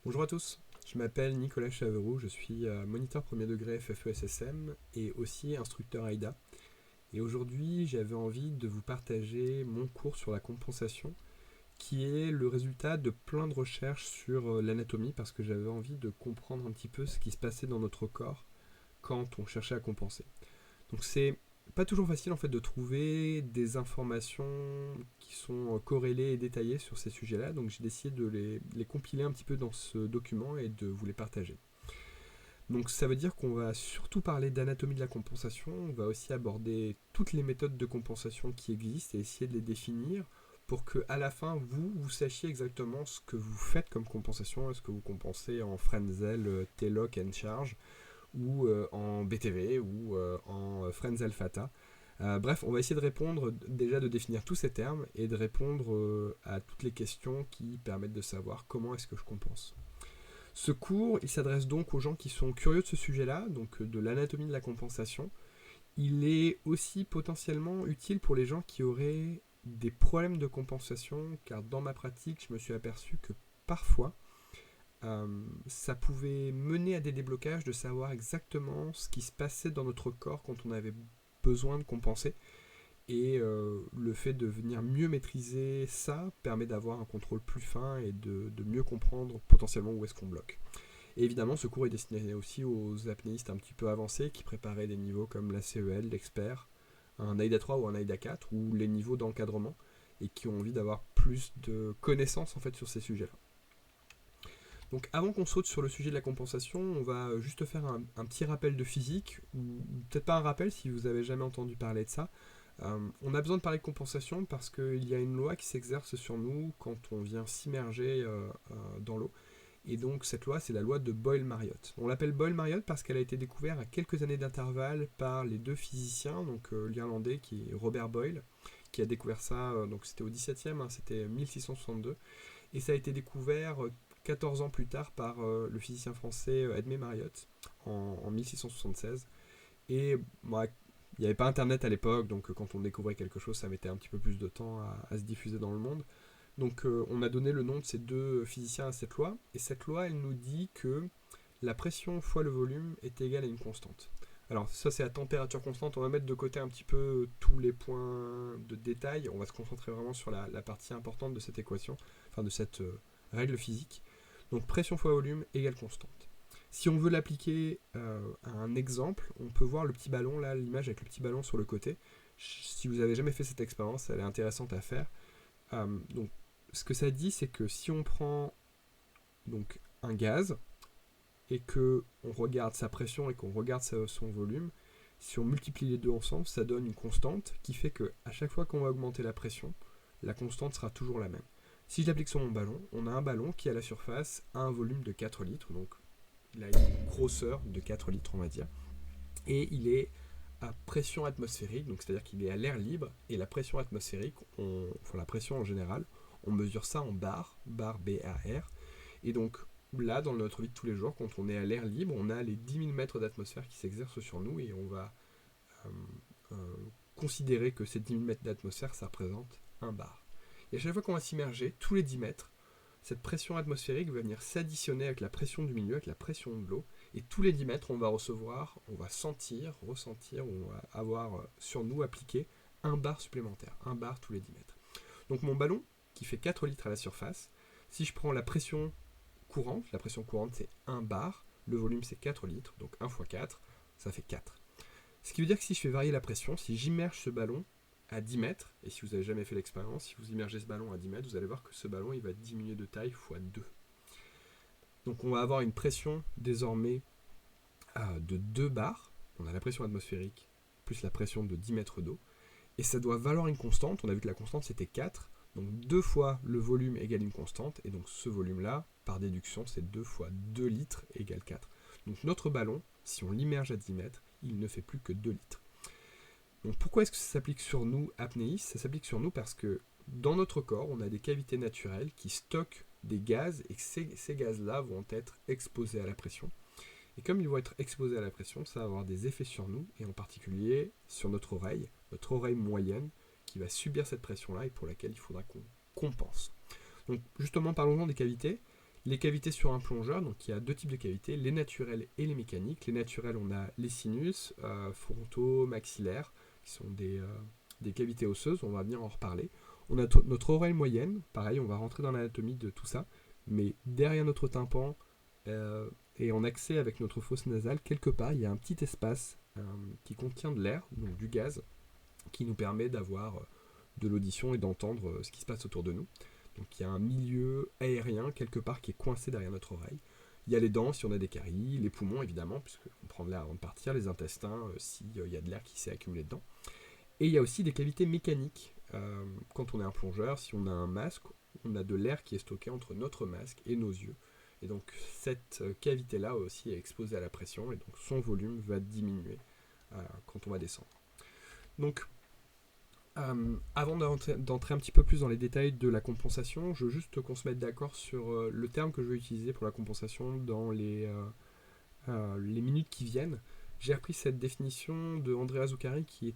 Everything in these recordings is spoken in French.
Bonjour à tous, je m'appelle Nicolas Chaveroux, je suis moniteur premier degré FFE-SSM et aussi instructeur AIDA. Et aujourd'hui, j'avais envie de vous partager mon cours sur la compensation, qui est le résultat de plein de recherches sur l'anatomie, parce que j'avais envie de comprendre un petit peu ce qui se passait dans notre corps quand on cherchait à compenser. Donc c'est pas toujours facile en fait de trouver des informations qui sont corrélées et détaillées sur ces sujets-là, donc j'ai décidé de les compiler un petit peu dans ce document et de vous les partager. Donc ça veut dire qu'on va surtout parler d'anatomie de la compensation, on va aussi aborder toutes les méthodes de compensation qui existent et essayer de les définir pour que à la fin vous sachiez exactement ce que vous faites comme compensation. Est-ce que vous compensez en Frenzel, T-lock and charge, ou en BTV ou en Frenzel Fata. Bref, on va essayer de répondre, déjà de définir tous ces termes et de répondre à toutes les questions qui permettent de savoir comment est-ce que je compense. Ce cours, il s'adresse donc aux gens qui sont curieux de ce sujet-là, donc de l'anatomie de la compensation. Il est aussi potentiellement utile pour les gens qui auraient des problèmes de compensation, car dans ma pratique, je me suis aperçu que parfois, ça pouvait mener à des déblocages de savoir exactement ce qui se passait dans notre corps quand on avait besoin de compenser. Et le fait de venir mieux maîtriser ça permet d'avoir un contrôle plus fin et de mieux comprendre potentiellement où est-ce qu'on bloque. Et évidemment, ce cours est destiné aussi aux apnéistes un petit peu avancés qui préparaient des niveaux comme la CEL, l'expert, un AIDA 3 ou un AIDA 4, ou les niveaux d'encadrement, et qui ont envie d'avoir plus de connaissances en fait sur ces sujets-là. Donc avant qu'on saute sur le sujet de la compensation, on va juste faire un petit rappel de physique, ou peut-être pas un rappel si vous avez jamais entendu parler de ça. On a besoin de parler de compensation parce qu'il y a une loi qui s'exerce sur nous quand on vient s'immerger dans l'eau. Et donc cette loi, c'est la loi de Boyle-Mariotte. On l'appelle Boyle-Mariotte parce qu'elle a été découverte à quelques années d'intervalle par les deux physiciens, donc l'Irlandais qui est Robert Boyle, qui a découvert ça, donc c'était au XVIIe, c'était 1662, et ça a été découvert 14 ans plus tard par le physicien français Edmé Mariotte en 1676. Et bon, il n'y avait pas internet à l'époque, donc quand on découvrait quelque chose, ça mettait un petit peu plus de temps à se diffuser dans le monde. Donc on a donné le nom de ces deux physiciens à cette loi, et cette loi, elle nous dit que la pression fois le volume est égale à une constante. Alors ça c'est à température constante, on va mettre de côté un petit peu tous les points de détail, on va se concentrer vraiment sur la partie importante de cette équation, enfin de cette règle physique. Donc pression fois volume égale constante. Si on veut l'appliquer à un exemple, on peut voir le petit ballon, là, l'image avec le petit ballon sur le côté. Si vous avez jamais fait cette expérience, elle est intéressante à faire. Donc, ce que ça dit, c'est que si on prend donc un gaz et que on regarde sa pression et qu'on regarde son volume, si on multiplie les deux ensemble, ça donne une constante qui fait que à chaque fois qu'on va augmenter la pression, la constante sera toujours la même. Si je l'applique sur mon ballon, on a un ballon qui à la surface a un volume de 4 litres, donc il a une grosseur de 4 litres on va dire, et il est à pression atmosphérique, donc c'est-à-dire qu'il est à l'air libre, et la pression atmosphérique, enfin la pression en général, on mesure ça en bar BAR, et donc là, dans notre vie de tous les jours, quand on est à l'air libre, on a les 10 000 mètres d'atmosphère qui s'exercent sur nous, et on va euh, euh, considérer que ces 10 000 mètres d'atmosphère, ça représente un bar. Et à chaque fois qu'on va s'immerger, tous les 10 mètres, cette pression atmosphérique va venir s'additionner avec la pression du milieu, avec la pression de l'eau, et tous les 10 mètres, on va recevoir, on va ressentir, on va avoir sur nous appliqué un bar supplémentaire, un bar tous les 10 mètres. Donc mon ballon, qui fait 4 litres à la surface, si je prends la pression courante c'est 1 bar, le volume c'est 4 litres, donc 1 fois 4, ça fait 4. Ce qui veut dire que si je fais varier la pression, si j'immerge ce ballon à 10 mètres, et si vous n'avez jamais fait l'expérience, si vous immergez ce ballon à 10 mètres, vous allez voir que ce ballon il va diminuer de taille fois 2. Donc on va avoir une pression désormais de 2 bars, on a la pression atmosphérique plus la pression de 10 mètres d'eau, et ça doit valoir une constante, on a vu que la constante c'était 4, donc 2 fois le volume égale une constante, et donc ce volume-là, par déduction, c'est 2 fois 2 litres égale 4. Donc notre ballon, si on l'immerge à 10 mètres, il ne fait plus que 2 litres. Donc pourquoi est-ce que ça s'applique sur nous, apnéistes? Ça s'applique sur nous parce que dans notre corps, on a des cavités naturelles qui stockent des gaz, et ces gaz-là vont être exposés à la pression. Et comme ils vont être exposés à la pression, ça va avoir des effets sur nous, et en particulier sur notre oreille moyenne, qui va subir cette pression-là et pour laquelle il faudra qu'on compense. Donc justement, parlons-en des cavités. Les cavités sur un plongeur, donc il y a deux types de cavités, les naturelles et les mécaniques. Les naturelles, on a les sinus, frontaux, maxillaires, qui sont des cavités osseuses, on va venir en reparler. On a notre oreille moyenne, pareil, on va rentrer dans l'anatomie de tout ça, mais derrière notre tympan et en accès avec notre fosse nasale, quelque part, il y a un petit espace qui contient de l'air, donc du gaz, qui nous permet d'avoir de l'audition et d'entendre ce qui se passe autour de nous. Donc il y a un milieu aérien quelque part qui est coincé derrière notre oreille. Il y a les dents si on a des caries, les poumons évidemment, puisqu'on prend de l'air avant de partir, les intestins s'il y a de l'air qui s'est accumulé dedans. Et il y a aussi des cavités mécaniques. Quand on est un plongeur, si on a un masque, on a de l'air qui est stocké entre notre masque et nos yeux. Et donc cette cavité-là aussi est exposée à la pression et donc son volume va diminuer quand on va descendre. Donc avant d'entrer un petit peu plus dans les détails de la compensation, je veux juste qu'on se mette d'accord sur le terme que je vais utiliser pour la compensation dans les minutes qui viennent. J'ai repris cette définition de Andrea Zuccari qui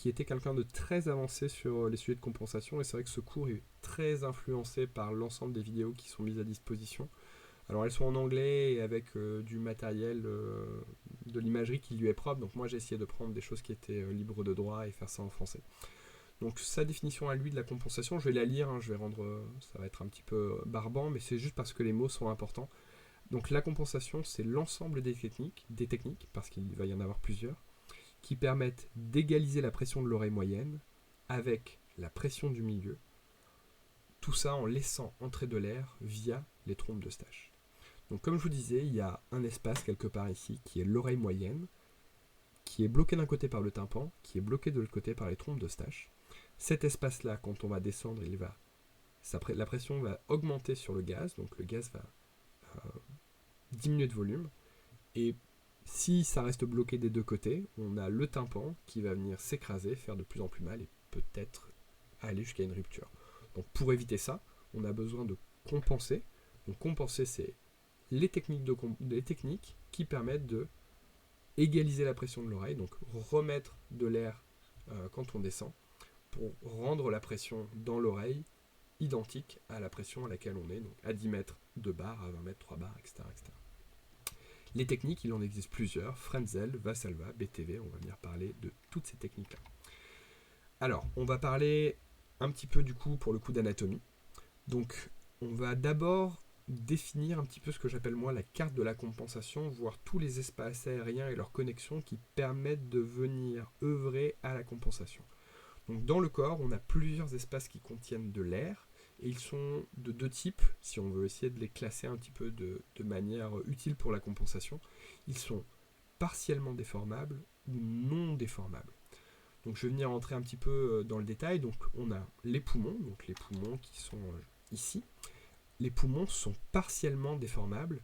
était quelqu'un de très avancé sur les sujets de compensation, et c'est vrai que ce cours est très influencé par l'ensemble des vidéos qui sont mises à disposition. Alors elles sont en anglais et avec du matériel, de l'imagerie qui lui est propre, donc moi j'ai essayé de prendre des choses qui étaient libres de droit et faire ça en français. Donc sa définition à lui de la compensation, je vais la lire, ça va être un petit peu barbant, mais c'est juste parce que les mots sont importants. Donc la compensation, c'est l'ensemble des techniques, parce qu'il va y en avoir plusieurs, qui permettent d'égaliser la pression de l'oreille moyenne avec la pression du milieu, tout ça en laissant entrer de l'air via les trompes d'Eustache. Donc comme je vous disais, il y a un espace quelque part ici qui est l'oreille moyenne, qui est bloqué d'un côté par le tympan, qui est bloqué de l'autre côté par les trompes d'Eustache. Cet espace-là, quand on va descendre, la pression va augmenter sur le gaz, donc le gaz va diminuer de volume, et si ça reste bloqué des deux côtés, on a le tympan qui va venir s'écraser, faire de plus en plus mal et peut-être aller jusqu'à une rupture. Donc pour éviter ça, on a besoin de compenser. Donc compenser, c'est les techniques qui permettent de égaliser la pression de l'oreille, donc remettre de l'air quand on descend, pour rendre la pression dans l'oreille identique à la pression à laquelle on est, donc à 10 mètres, 2 bars, à 20 mètres, 3 bars, etc. Les techniques, il en existe plusieurs, Frenzel, Valsalva, BTV, on va venir parler de toutes ces techniques-là. Alors, on va parler un petit peu du coup pour le coup d'anatomie. Donc, on va d'abord définir un petit peu ce que j'appelle moi la carte de la compensation, voir tous les espaces aériens et leurs connexions qui permettent de venir œuvrer à la compensation. Donc dans le corps, on a plusieurs espaces qui contiennent de l'air, et ils sont de deux types, si on veut essayer de les classer un petit peu de manière utile pour la compensation. Ils sont partiellement déformables ou non déformables. Donc je vais venir entrer un petit peu dans le détail. Donc on a les poumons qui sont ici. Les poumons sont partiellement déformables,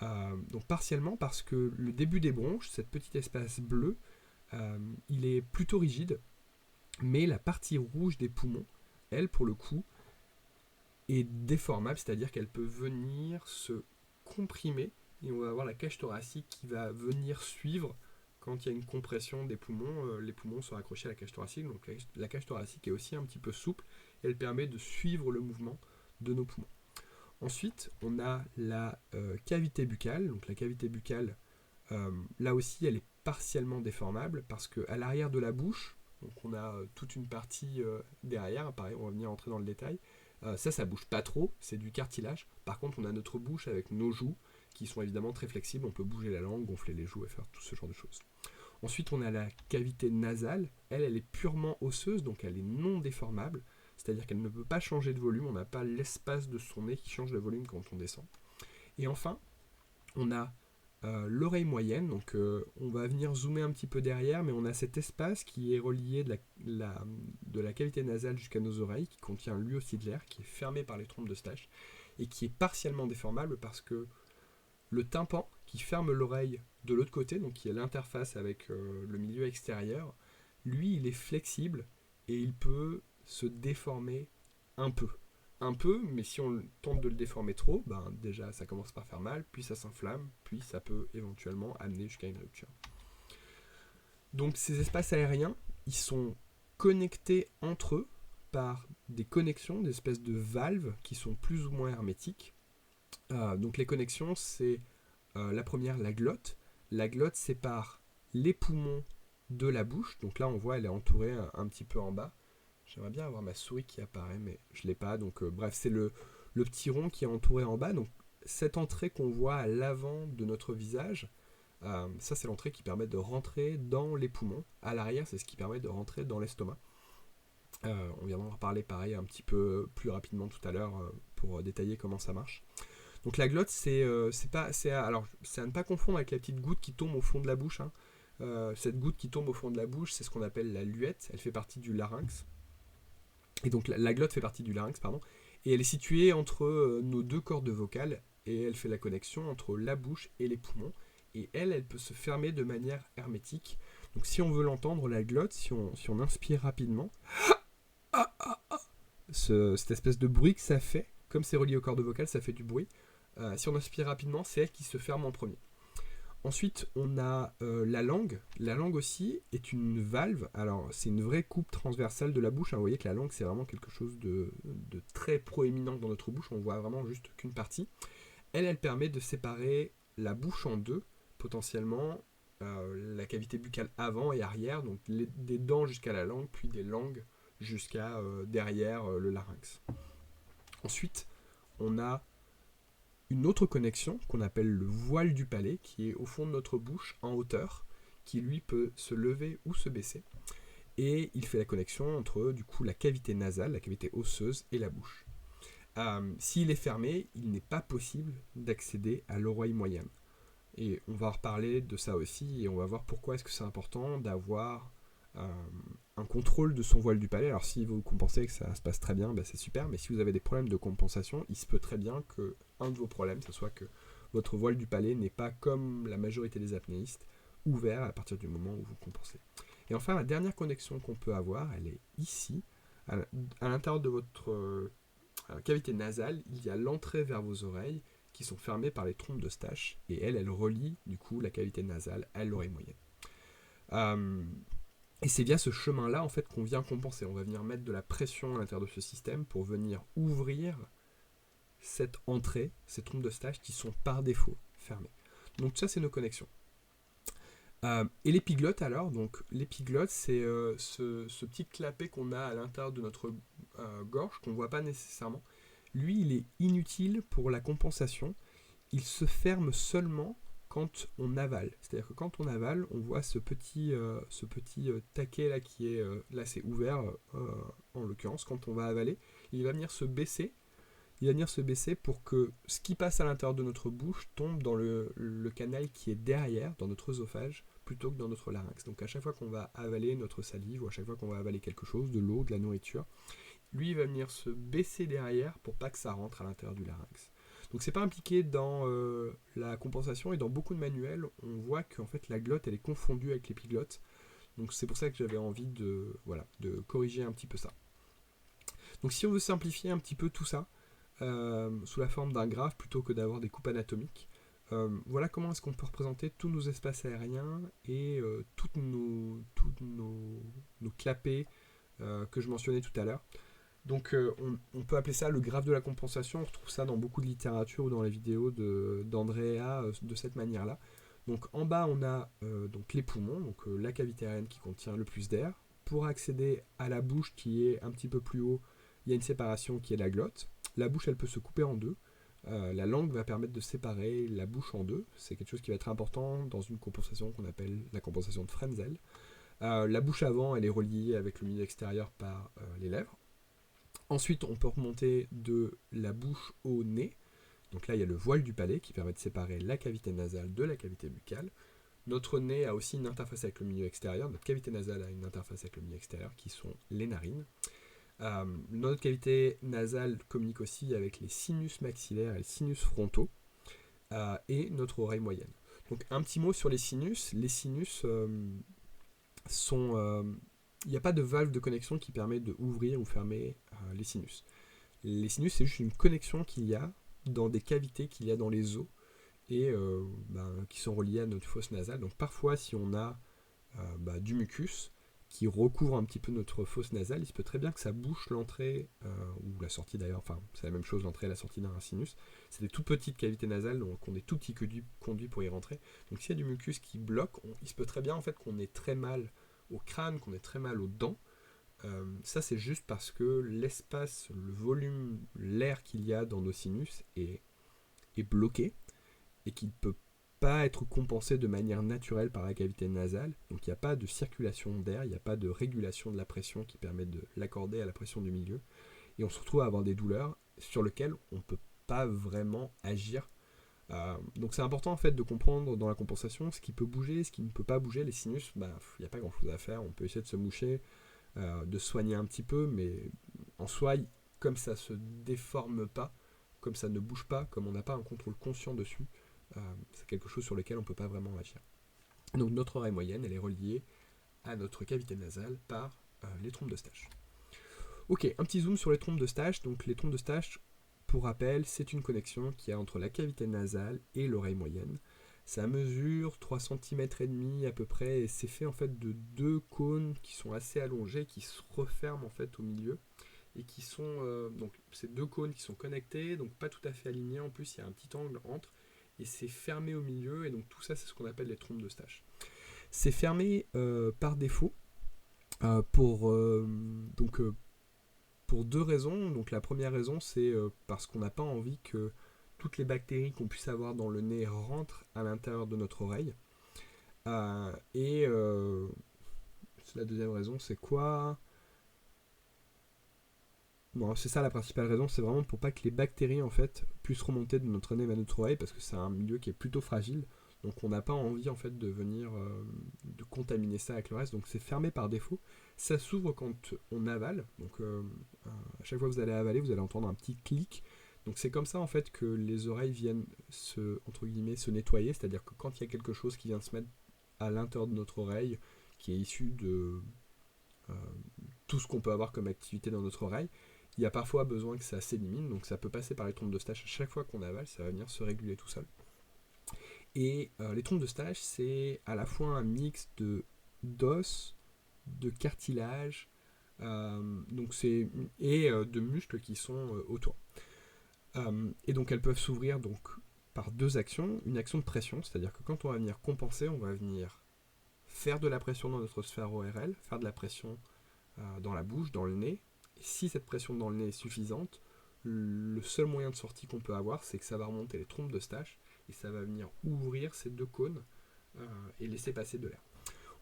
donc partiellement parce que le début des bronches, cette petite espace bleu, il est plutôt rigide, mais la partie rouge des poumons, elle, pour le coup, est déformable, c'est-à-dire qu'elle peut venir se comprimer, et on va avoir la cage thoracique qui va venir suivre quand il y a une compression des poumons. Les poumons sont accrochés à la cage thoracique, donc la cage thoracique est aussi un petit peu souple, et elle permet de suivre le mouvement de nos poumons. Ensuite, on a la cavité buccale. Donc la cavité buccale, là aussi, elle est partiellement déformable parce qu'à l'arrière de la bouche, donc on a toute une partie derrière, pareil, on va venir entrer dans le détail. Ça bouge pas trop, c'est du cartilage. Par contre, on a notre bouche avec nos joues qui sont évidemment très flexibles. On peut bouger la langue, gonfler les joues et faire tout ce genre de choses. Ensuite, on a la cavité nasale. Elle est purement osseuse, donc elle est non déformable. C'est-à-dire qu'elle ne peut pas changer de volume, on n'a pas l'espace de son nez qui change de volume quand on descend. Et enfin, on a l'oreille moyenne, donc on va venir zoomer un petit peu derrière, mais on a cet espace qui est relié de la cavité nasale jusqu'à nos oreilles, qui contient lui aussi de l'air, qui est fermé par les trompes d'Eustache, et qui est partiellement déformable parce que le tympan qui ferme l'oreille de l'autre côté, donc qui est l'interface avec le milieu extérieur, lui il est flexible et il peut se déformer un peu, mais si on tente de le déformer trop, déjà ça commence par faire mal, puis ça s'inflamme, puis ça peut éventuellement amener jusqu'à une rupture. Donc ces espaces aériens, ils sont connectés entre eux par des connexions, des espèces de valves qui sont plus ou moins hermétiques, Donc les connexions, c'est la première, la glotte. La glotte sépare les poumons de la bouche. Donc là, on voit, elle est entourée un petit peu en bas. J'aimerais bien avoir ma souris qui apparaît, mais je ne l'ai pas. Donc bref, c'est le petit rond qui est entouré en bas. Donc cette entrée qu'on voit à l'avant de notre visage, ça c'est l'entrée qui permet de rentrer dans les poumons. À l'arrière, c'est ce qui permet de rentrer dans l'estomac. On viendra en reparler pareil un petit peu plus rapidement tout à l'heure pour détailler comment ça marche. Donc la glotte, alors c'est à ne pas confondre avec la petite goutte qui tombe au fond de la bouche. Hein. Cette goutte qui tombe au fond de la bouche, c'est ce qu'on appelle la luette. Elle fait partie du larynx. Et donc la glotte fait partie du larynx, pardon. Et elle est située entre nos deux cordes vocales et elle fait la connexion entre la bouche et les poumons. Et elle peut se fermer de manière hermétique. Donc si on veut l'entendre, la glotte, si on inspire rapidement, cette espèce de bruit que ça fait, comme c'est relié aux cordes vocales, ça fait du bruit. Si on inspire rapidement, c'est elle qui se ferme en premier. Ensuite, on a la langue. La langue aussi est une valve. Alors, c'est une vraie coupe transversale de la bouche. Hein. Vous voyez que la langue, c'est vraiment quelque chose de très proéminent dans notre bouche. On voit vraiment juste qu'une partie. Elle permet de séparer la bouche en deux, potentiellement la cavité buccale avant et arrière, donc des dents jusqu'à la langue, puis des langues jusqu'à derrière le larynx. Ensuite, on a une autre connexion qu'on appelle le voile du palais, qui est au fond de notre bouche, en hauteur, qui lui peut se lever ou se baisser. Et il fait la connexion entre du coup la cavité nasale, la cavité osseuse et la bouche. S'il est fermé, il n'est pas possible d'accéder à l'oreille moyenne. Et on va reparler de ça aussi, et on va voir pourquoi est-ce que c'est important d'avoir un contrôle de son voile du palais. Alors si vous compensez que ça se passe très bien, ben c'est super, mais si vous avez des problèmes de compensation, il se peut très bien que un de vos problèmes, ce soit que votre voile du palais n'est pas, comme la majorité des apnéistes, ouvert à partir du moment où vous compensez. Et enfin, la dernière connexion qu'on peut avoir, elle est ici, à l'intérieur de votre cavité nasale, il y a l'entrée vers vos oreilles qui sont fermées par les trompes d'Eustache, et elle relie du coup la cavité nasale à l'oreille moyenne. Et c'est via ce chemin-là en fait qu'on vient compenser. On va venir mettre de la pression à l'intérieur de ce système pour venir ouvrir cette entrée, ces trompes d'Eustache qui sont par défaut fermées. Donc ça, c'est nos connexions. Et l'épiglotte alors, donc l'épiglotte, c'est ce petit clapet qu'on a à l'intérieur de notre gorge, qu'on ne voit pas nécessairement. Lui, il est inutile pour la compensation. Il se ferme seulement quand on avale. C'est-à-dire que quand on avale, on voit ce petit taquet là qui est là, c'est ouvert en l'occurrence. Quand on va avaler, il va venir se baisser. Il va venir se baisser pour que ce qui passe à l'intérieur de notre bouche tombe dans le canal qui est derrière, dans notre œsophage, plutôt que dans notre larynx. Donc à chaque fois qu'on va avaler notre salive, ou à chaque fois qu'on va avaler quelque chose, de l'eau, de la nourriture, lui il va venir se baisser derrière pour pas que ça rentre à l'intérieur du larynx. Donc c'est pas impliqué dans la compensation, et dans beaucoup de manuels, on voit qu'en fait la glotte elle est confondue avec l'épiglotte. Donc c'est pour ça que j'avais envie de corriger un petit peu ça. Donc si on veut simplifier un petit peu tout ça, sous la forme d'un graphe plutôt que d'avoir des coupes anatomiques, voilà comment est-ce qu'on peut représenter tous nos espaces aériens et toutes nos clapets que je mentionnais tout à l'heure. Donc on peut appeler ça le graphe de la compensation. On retrouve ça dans beaucoup de littérature ou dans les vidéos d'Andrea de cette manière-là. Donc en bas on a donc les poumons, donc la cavité aérienne qui contient le plus d'air. Pour accéder à la bouche qui est un petit peu plus haut, il y a une séparation qui est la glotte. La bouche elle peut se couper en deux. La langue va permettre de séparer la bouche en deux. C'est quelque chose qui va être important dans une compensation qu'on appelle la compensation de Frenzel. La bouche avant elle est reliée avec le milieu extérieur par les lèvres. Ensuite, on peut remonter de la bouche au nez. Donc là, il y a le voile du palais qui permet de séparer la cavité nasale de la cavité buccale. Notre nez a aussi une interface avec le milieu extérieur. Notre cavité nasale a une interface avec le milieu extérieur, qui sont les narines. Notre cavité nasale communique aussi avec les sinus maxillaires et les sinus frontaux. Et notre oreille moyenne. Donc un petit mot sur les sinus. Les sinus sont... il n'y a pas de valve de connexion qui permet de ouvrir ou fermer les sinus. Les sinus, c'est juste une connexion qu'il y a dans des cavités qu'il y a dans les os et qui sont reliées à notre fosse nasale. Donc parfois, si on a du mucus qui recouvre un petit peu notre fosse nasale, il se peut très bien que ça bouche l'entrée, ou la sortie d'ailleurs, enfin c'est la même chose, l'entrée et la sortie d'un sinus, c'est des toutes petites cavités nasales, donc on a des tout petits conduits pour y rentrer. Donc s'il y a du mucus qui bloque, il se peut très bien en fait qu'on ait très mal au crâne, qu'on ait très mal aux dents. Ça c'est juste parce que l'espace, le volume, l'air qu'il y a dans nos sinus est bloqué et qu'il ne peut pas être compensé de manière naturelle par la cavité nasale. Donc il n'y a pas de circulation d'air, il n'y a pas de régulation de la pression qui permet de l'accorder à la pression du milieu. Et on se retrouve à avoir des douleurs sur lesquelles on ne peut pas vraiment agir. Donc c'est important en fait de comprendre dans la compensation ce qui peut bouger, ce qui ne peut pas bouger. Les sinus, il n'y a pas grand chose à faire. On peut essayer de se moucher, de soigner un petit peu, mais en soi, comme ça se déforme pas, comme ça ne bouge pas, comme on n'a pas un contrôle conscient dessus, c'est quelque chose sur lequel on ne peut pas vraiment agir. Donc notre oreille moyenne, elle est reliée à notre cavité nasale par les trompes d'Eustache. Ok, un petit zoom sur les trompes d'Eustache. Donc les trompes d'Eustache, pour rappel, c'est une connexion qu'il y a entre la cavité nasale et l'oreille moyenne. Ça mesure 3 cm et demi à peu près, et c'est fait en fait de 2 cônes qui sont assez allongés, qui se referment en fait au milieu, et qui sont donc ces 2 cônes qui sont connectés, donc pas tout à fait alignés. En plus, il y a un petit angle entre, et c'est fermé au milieu, et donc tout ça, c'est ce qu'on appelle les trompes d'Eustache. C'est fermé par défaut pour 2 raisons. Donc la première raison, c'est parce qu'on n'a pas envie que toutes les bactéries qu'on puisse avoir dans le nez rentrent à l'intérieur de notre oreille. Et la deuxième raison, c'est quoi ? Bon, c'est ça la principale raison, c'est vraiment pour pas que les bactéries en fait puissent remonter de notre nez vers notre oreille, parce que c'est un milieu qui est plutôt fragile, donc on n'a pas envie en fait de venir de contaminer ça avec le reste. Donc c'est fermé par défaut. Ça s'ouvre quand on avale, donc à chaque fois que vous allez avaler, vous allez entendre un petit clic. Donc c'est comme ça en fait que les oreilles viennent entre guillemets se nettoyer, c'est-à-dire que quand il y a quelque chose qui vient se mettre à l'intérieur de notre oreille, qui est issu de euh, tout ce qu'on peut avoir comme activité dans notre oreille, il y a parfois besoin que ça s'élimine, donc ça peut passer par les trompes d'Eustache. À chaque fois qu'on avale, ça va venir se réguler tout seul. Et les trompes d'Eustache, c'est à la fois un mix d'os, de cartilage, et de muscles qui sont autour. Et donc elles peuvent s'ouvrir donc par 2 actions. Une action de pression, c'est-à-dire que quand on va venir compenser, on va venir faire de la pression dans notre sphère ORL, faire de la pression dans la bouche, dans le nez. Et si cette pression dans le nez est suffisante, le seul moyen de sortie qu'on peut avoir, c'est que ça va remonter les trompes d'Eustache et ça va venir ouvrir ces 2 cônes et laisser passer de l'air.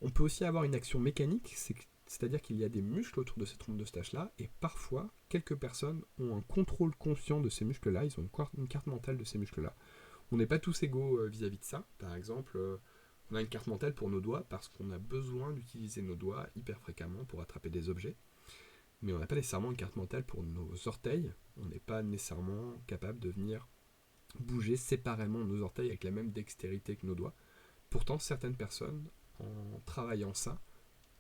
On peut aussi avoir une action mécanique, c'est-à-dire qu'il y a des muscles autour de ces trompes d'Eustache-là, et parfois, quelques personnes ont un contrôle conscient de ces muscles-là, ils ont une carte mentale de ces muscles-là. On n'est pas tous égaux vis-à-vis de ça. Par exemple, on a une carte mentale pour nos doigts parce qu'on a besoin d'utiliser nos doigts hyper fréquemment pour attraper des objets. Mais on n'a pas nécessairement une carte mentale pour nos orteils. On n'est pas nécessairement capable de venir bouger séparément nos orteils avec la même dextérité que nos doigts. Pourtant, certaines personnes, en travaillant ça,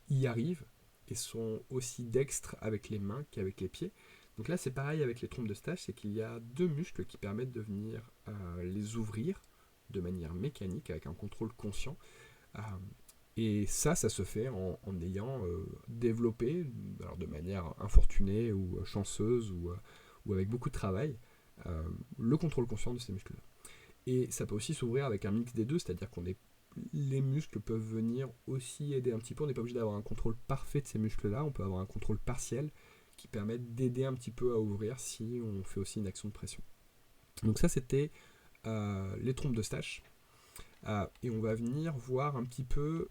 y arrivent et sont aussi dextres avec les mains qu'avec les pieds. Donc là, c'est pareil avec les trompes d'Eustache, c'est qu'il y a 2 muscles qui permettent de venir les ouvrir de manière mécanique, avec un contrôle conscient. Et ça se fait en ayant développé, alors de manière infortunée ou chanceuse ou avec beaucoup de travail, le contrôle conscient de ces muscles-là. Et ça peut aussi s'ouvrir avec un mix des deux, c'est-à-dire les muscles peuvent venir aussi aider un petit peu. On n'est pas obligé d'avoir un contrôle parfait de ces muscles-là, on peut avoir un contrôle partiel qui permet d'aider un petit peu à ouvrir si on fait aussi une action de pression. Donc ça, c'était les trompes d'Eustache. Et on va venir voir un petit peu.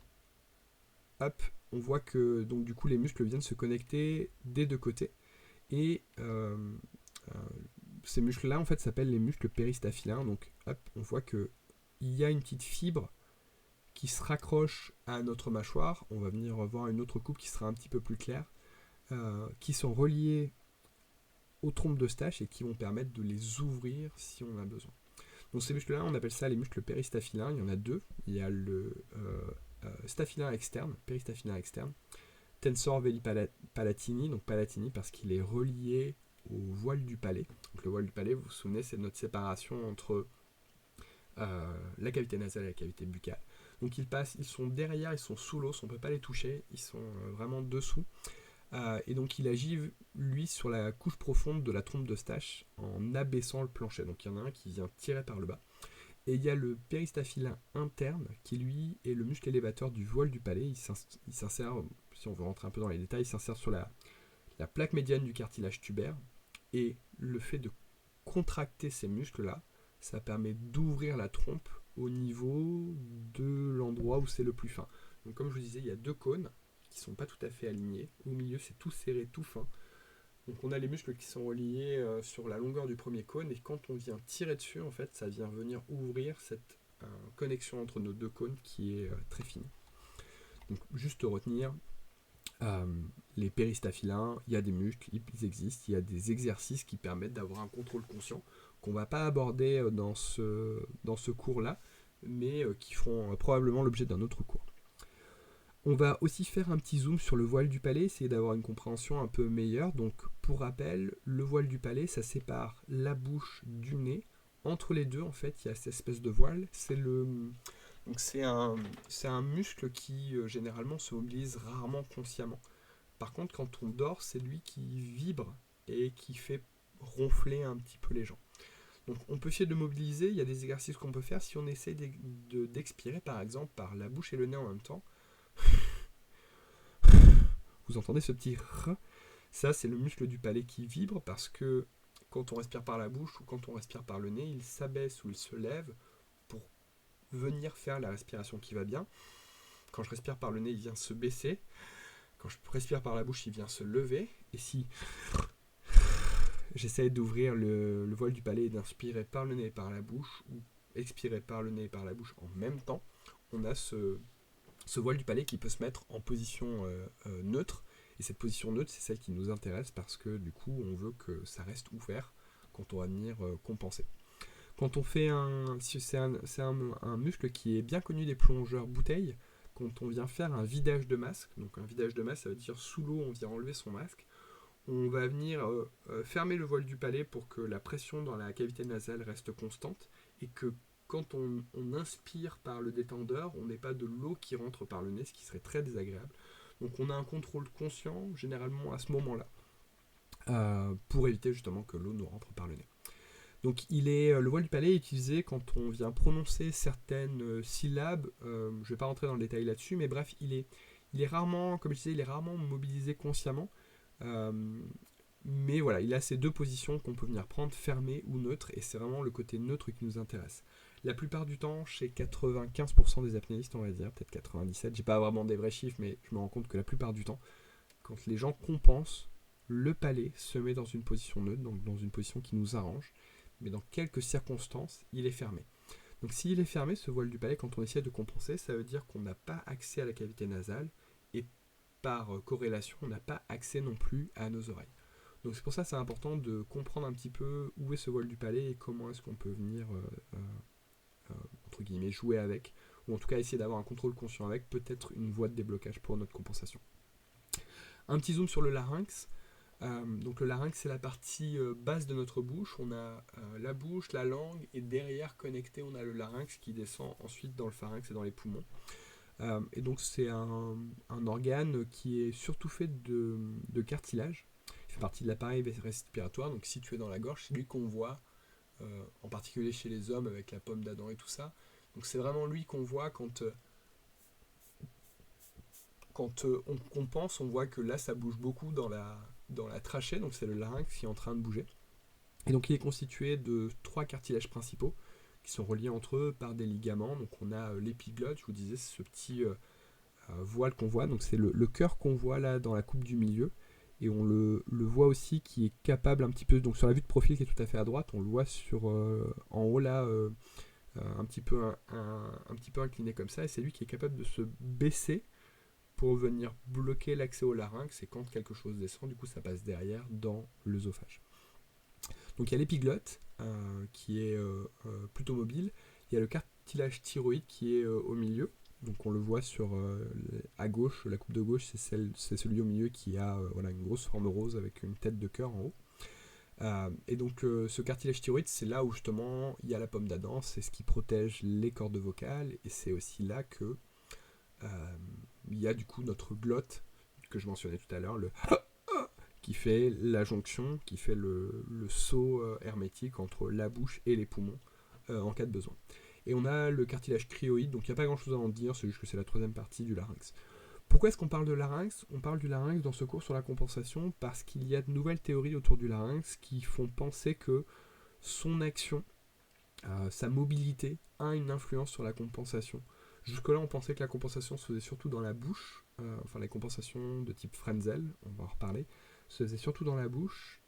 Hop, on voit que donc du coup les muscles viennent se connecter des 2 côtés. Et ces muscles-là en fait s'appellent les muscles péristaphylins. Donc hop, on voit que il y a une petite fibre qui se raccroche à notre mâchoire. On va venir voir une autre coupe qui sera un petit peu plus claire, qui sont reliées aux trompes d'Eustache et qui vont permettre de les ouvrir si on a besoin. Donc ces muscles-là, on appelle ça les muscles péristaphylins. Il y en a 2. Il y a le staphylin externe, péristaphylin externe, tensor veli palatini, donc palatini parce qu'il est relié au voile du palais. Donc le voile du palais, vous vous souvenez, c'est notre séparation entre la cavité nasale et la cavité buccale. Donc ils sont derrière, ils sont sous l'os, on ne peut pas les toucher, ils sont vraiment dessous. Et donc il agit, lui, sur la couche profonde de la trompe d'Eustache en abaissant le plancher. Donc il y en a un qui vient tirer par le bas. Et il y a le péristaphylin interne qui, lui, est le muscle élévateur du voile du palais. Il s'insère, si on veut rentrer un peu dans les détails, il s'insère sur la plaque médiane du cartilage tubaire. Et le fait de contracter ces muscles-là, ça permet d'ouvrir la trompe au niveau de l'endroit où c'est le plus fin. Donc comme je vous disais, il y a deux cônes qui ne sont pas tout à fait alignés. Au milieu, c'est tout serré, tout fin. Donc on a les muscles qui sont reliés sur la longueur du premier cône, et quand on vient tirer dessus, en fait, ça vient venir ouvrir cette connexion entre nos deux cônes qui est très fine. Donc juste retenir, les péristaphylins, il y a des muscles, ils existent, il y a des exercices qui permettent d'avoir un contrôle conscient qu'on ne va pas aborder dans ce cours-là, mais qui feront probablement l'objet d'un autre cours. On va aussi faire un petit zoom sur le voile du palais, essayer d'avoir une compréhension un peu meilleure. Donc, pour rappel, le voile du palais, ça sépare la bouche du nez. Entre les deux, en fait, il y a cette espèce de voile. C'est un muscle qui, généralement, se mobilise rarement consciemment. Par contre, quand on dort, c'est lui qui vibre et qui fait ronfler un petit peu les gens. Donc, on peut essayer de mobiliser. Il y a des exercices qu'on peut faire si on essaie d'expirer, par exemple, par la bouche et le nez en même temps. Vous entendez ce petit r? Ça, c'est le muscle du palais qui vibre parce que quand on respire par la bouche ou quand on respire par le nez, il s'abaisse ou il se lève pour venir faire la respiration qui va bien. Quand je respire par le nez, il vient se baisser. Quand je respire par la bouche, il vient se lever. Et si j'essaie d'ouvrir le voile du palais et d'inspirer par le nez et par la bouche, ou expirer par le nez et par la bouche en même temps, on a ce voile du palais qui peut se mettre en position neutre. Et cette position neutre, c'est celle qui nous intéresse parce que du coup, on veut que ça reste ouvert quand on va venir compenser. Quand on fait c'est un muscle qui est bien connu des plongeurs bouteilles. Quand on vient faire un vidage de masque, donc un vidage de masque, ça veut dire sous l'eau, on vient enlever son masque. On va venir fermer le voile du palais pour que la pression dans la cavité nasale reste constante et que quand on inspire par le détendeur, on n'ait pas de l'eau qui rentre par le nez, ce qui serait très désagréable. Donc on a un contrôle conscient, généralement à ce moment-là, pour éviter justement que l'eau nous rentre par le nez. Donc le voile du palais est utilisé quand on vient prononcer certaines syllabes. Je ne vais pas rentrer dans le détail là-dessus, mais bref, il est rarement, comme je disais, il est rarement mobilisé consciemment. Mais voilà, il a ces deux positions qu'on peut venir prendre, fermé ou neutre, et c'est vraiment le côté neutre qui nous intéresse. La plupart du temps, chez 95% des apnéistes, on va dire, peut-être 97%, j'ai pas vraiment des vrais chiffres, mais je me rends compte que la plupart du temps, quand les gens compensent, le palais se met dans une position neutre, donc dans une position qui nous arrange, mais dans quelques circonstances, il est fermé. Donc s'il est fermé, ce voile du palais, quand on essaie de compenser, ça veut dire qu'on n'a pas accès à la cavité nasale, et par corrélation, on n'a pas accès non plus à nos oreilles. Donc c'est pour ça que c'est important de comprendre un petit peu où est ce voile du palais et comment est-ce qu'on peut venir entre guillemets jouer avec, ou en tout cas essayer d'avoir un contrôle conscient avec, peut-être une voie de déblocage pour notre compensation. Un petit zoom sur le larynx. Donc le larynx, c'est la partie basse de notre bouche. On a la bouche, la langue, et derrière connecté, on a le larynx qui descend ensuite dans le pharynx et dans les poumons. Et donc c'est un organe qui est surtout fait de cartilage. Il fait partie de l'appareil respiratoire, donc situé dans la gorge. C'est lui qu'on voit, en particulier chez les hommes avec la pomme d'Adam et tout ça. Donc c'est vraiment lui qu'on voit quand on pense, on voit que là ça bouge beaucoup dans la trachée, donc c'est le larynx qui est en train de bouger. Et donc il est constitué de 3 cartilages principaux qui sont reliés entre eux par des ligaments. Donc on a l'épiglotte, je vous disais, c'est ce petit voile qu'on voit, donc c'est le cœur qu'on voit là dans la coupe du milieu. Et on le voit aussi qui est capable un petit peu, donc sur la vue de profil qui est tout à fait à droite, on le voit en haut là, un petit peu incliné comme ça, et c'est lui qui est capable de se baisser pour venir bloquer l'accès au larynx, et quand quelque chose descend, du coup ça passe derrière dans l'œsophage. Donc il y a l'épiglotte qui est plutôt mobile, il y a le cartilage thyroïde qui est au milieu, donc on le voit à gauche, la coupe de gauche c'est celui au milieu qui a une grosse forme rose avec une tête de cœur en haut. Et donc ce cartilage thyroïde, c'est là où justement il y a la pomme d'Adam, c'est ce qui protège les cordes vocales, et c'est aussi là que il y a du coup notre glotte que je mentionnais tout à l'heure, le qui fait la jonction, qui fait le saut hermétique entre la bouche et les poumons en cas de besoin. Et on a le cartilage crioïde, donc il n'y a pas grand chose à en dire, c'est juste que c'est la troisième partie du larynx. Pourquoi est-ce qu'on parle de larynx ? On parle du larynx dans ce cours sur la compensation parce qu'il y a de nouvelles théories autour du larynx qui font penser que son action, sa mobilité, a une influence sur la compensation. Jusque-là, on pensait que la compensation se faisait surtout dans la bouche, enfin les compensations de type Frenzel, on va en reparler, se faisait surtout dans la bouche,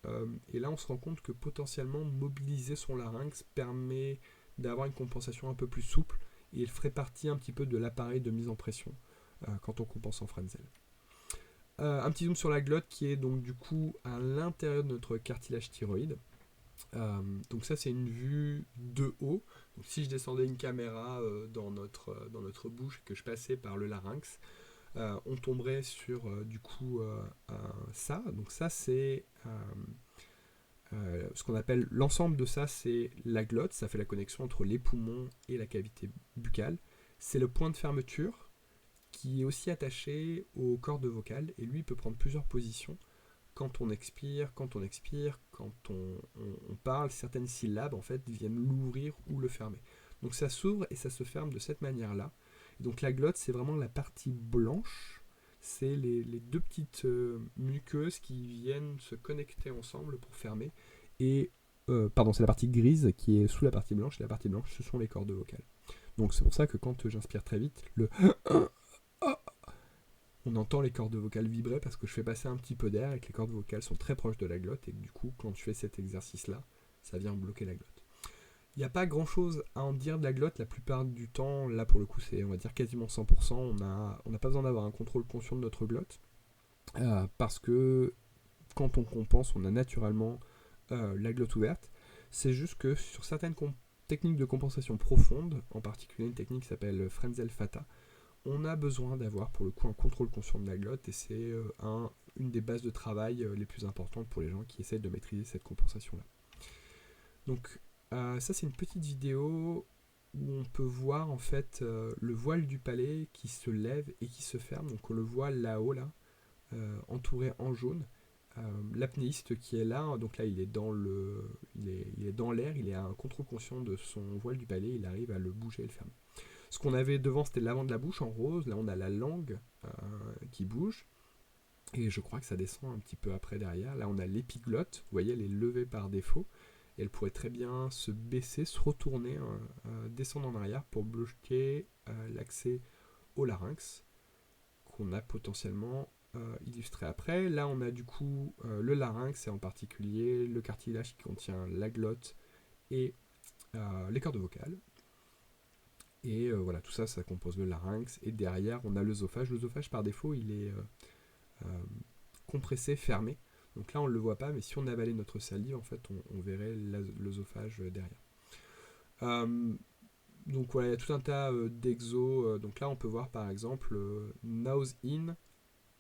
et là on se rend compte que potentiellement mobiliser son larynx permet d'avoir une compensation un peu plus souple, et il ferait partie un petit peu de l'appareil de mise en pression quand on compense en Frenzel. Un petit zoom sur la glotte qui est donc du coup à l'intérieur de notre cartilage thyroïde. Donc ça c'est une vue de haut. Donc si je descendais une caméra dans notre bouche et que je passais par le larynx, on tomberait sur du coup ça. Donc ça c'est ce qu'on appelle l'ensemble de ça, c'est la glotte. Ça fait la connexion entre les poumons et la cavité buccale. C'est le point de fermeture qui est aussi attaché aux cordes vocales et lui peut prendre plusieurs positions. Quand on expire, quand on parle, certaines syllabes en fait viennent l'ouvrir ou le fermer. Donc ça s'ouvre et ça se ferme de cette manière-là. Et donc la glotte, c'est vraiment la partie blanche, c'est les deux petites muqueuses qui viennent se connecter ensemble pour fermer. Et c'est la partie grise qui est sous la partie blanche. Et la partie blanche, ce sont les cordes vocales. Donc c'est pour ça que quand j'inspire très vite, on entend les cordes vocales vibrer parce que je fais passer un petit peu d'air et que les cordes vocales sont très proches de la glotte et que du coup, quand je fais cet exercice-là, ça vient bloquer la glotte. Il n'y a pas grand-chose à en dire de la glotte la plupart du temps. Là, pour le coup, c'est, on va dire, quasiment 100%. On n'a pas besoin d'avoir un contrôle conscient de notre glotte parce que quand on compense, on a naturellement la glotte ouverte. C'est juste que sur certaines techniques de compensation profonde, en particulier une technique qui s'appelle Frenzel-Fata, on a besoin d'avoir pour le coup un contrôle conscient de la glotte et c'est une des bases de travail les plus importantes pour les gens qui essayent de maîtriser cette compensation-là. Donc ça c'est une petite vidéo où on peut voir en fait le voile du palais qui se lève et qui se ferme. Donc on le voit là-haut, là, entouré en jaune. L'apnéiste qui est là, donc là il est dans l'air, il est à un contrôle conscient de son voile du palais, il arrive à le bouger et le fermer. Ce qu'on avait devant, c'était l'avant de la bouche en rose. Là, on a la langue qui bouge. Et je crois que ça descend un petit peu après derrière. Là, on a l'épiglotte. Vous voyez, elle est levée par défaut. Et elle pourrait très bien se baisser, se retourner, descendre en arrière pour bloquer l'accès au larynx qu'on a potentiellement illustré après. Là, on a du coup le larynx et en particulier le cartilage qui contient la glotte et les cordes vocales. Et voilà, tout ça, ça compose le larynx. Et derrière, on a l'œsophage. L'œsophage, par défaut, il est compressé, fermé. Donc là, on ne le voit pas, mais si on avalait notre salive, en fait, on verrait l'œsophage derrière. Donc voilà, il y a tout un tas d'exos. Donc là, on peut voir, par exemple, nose in,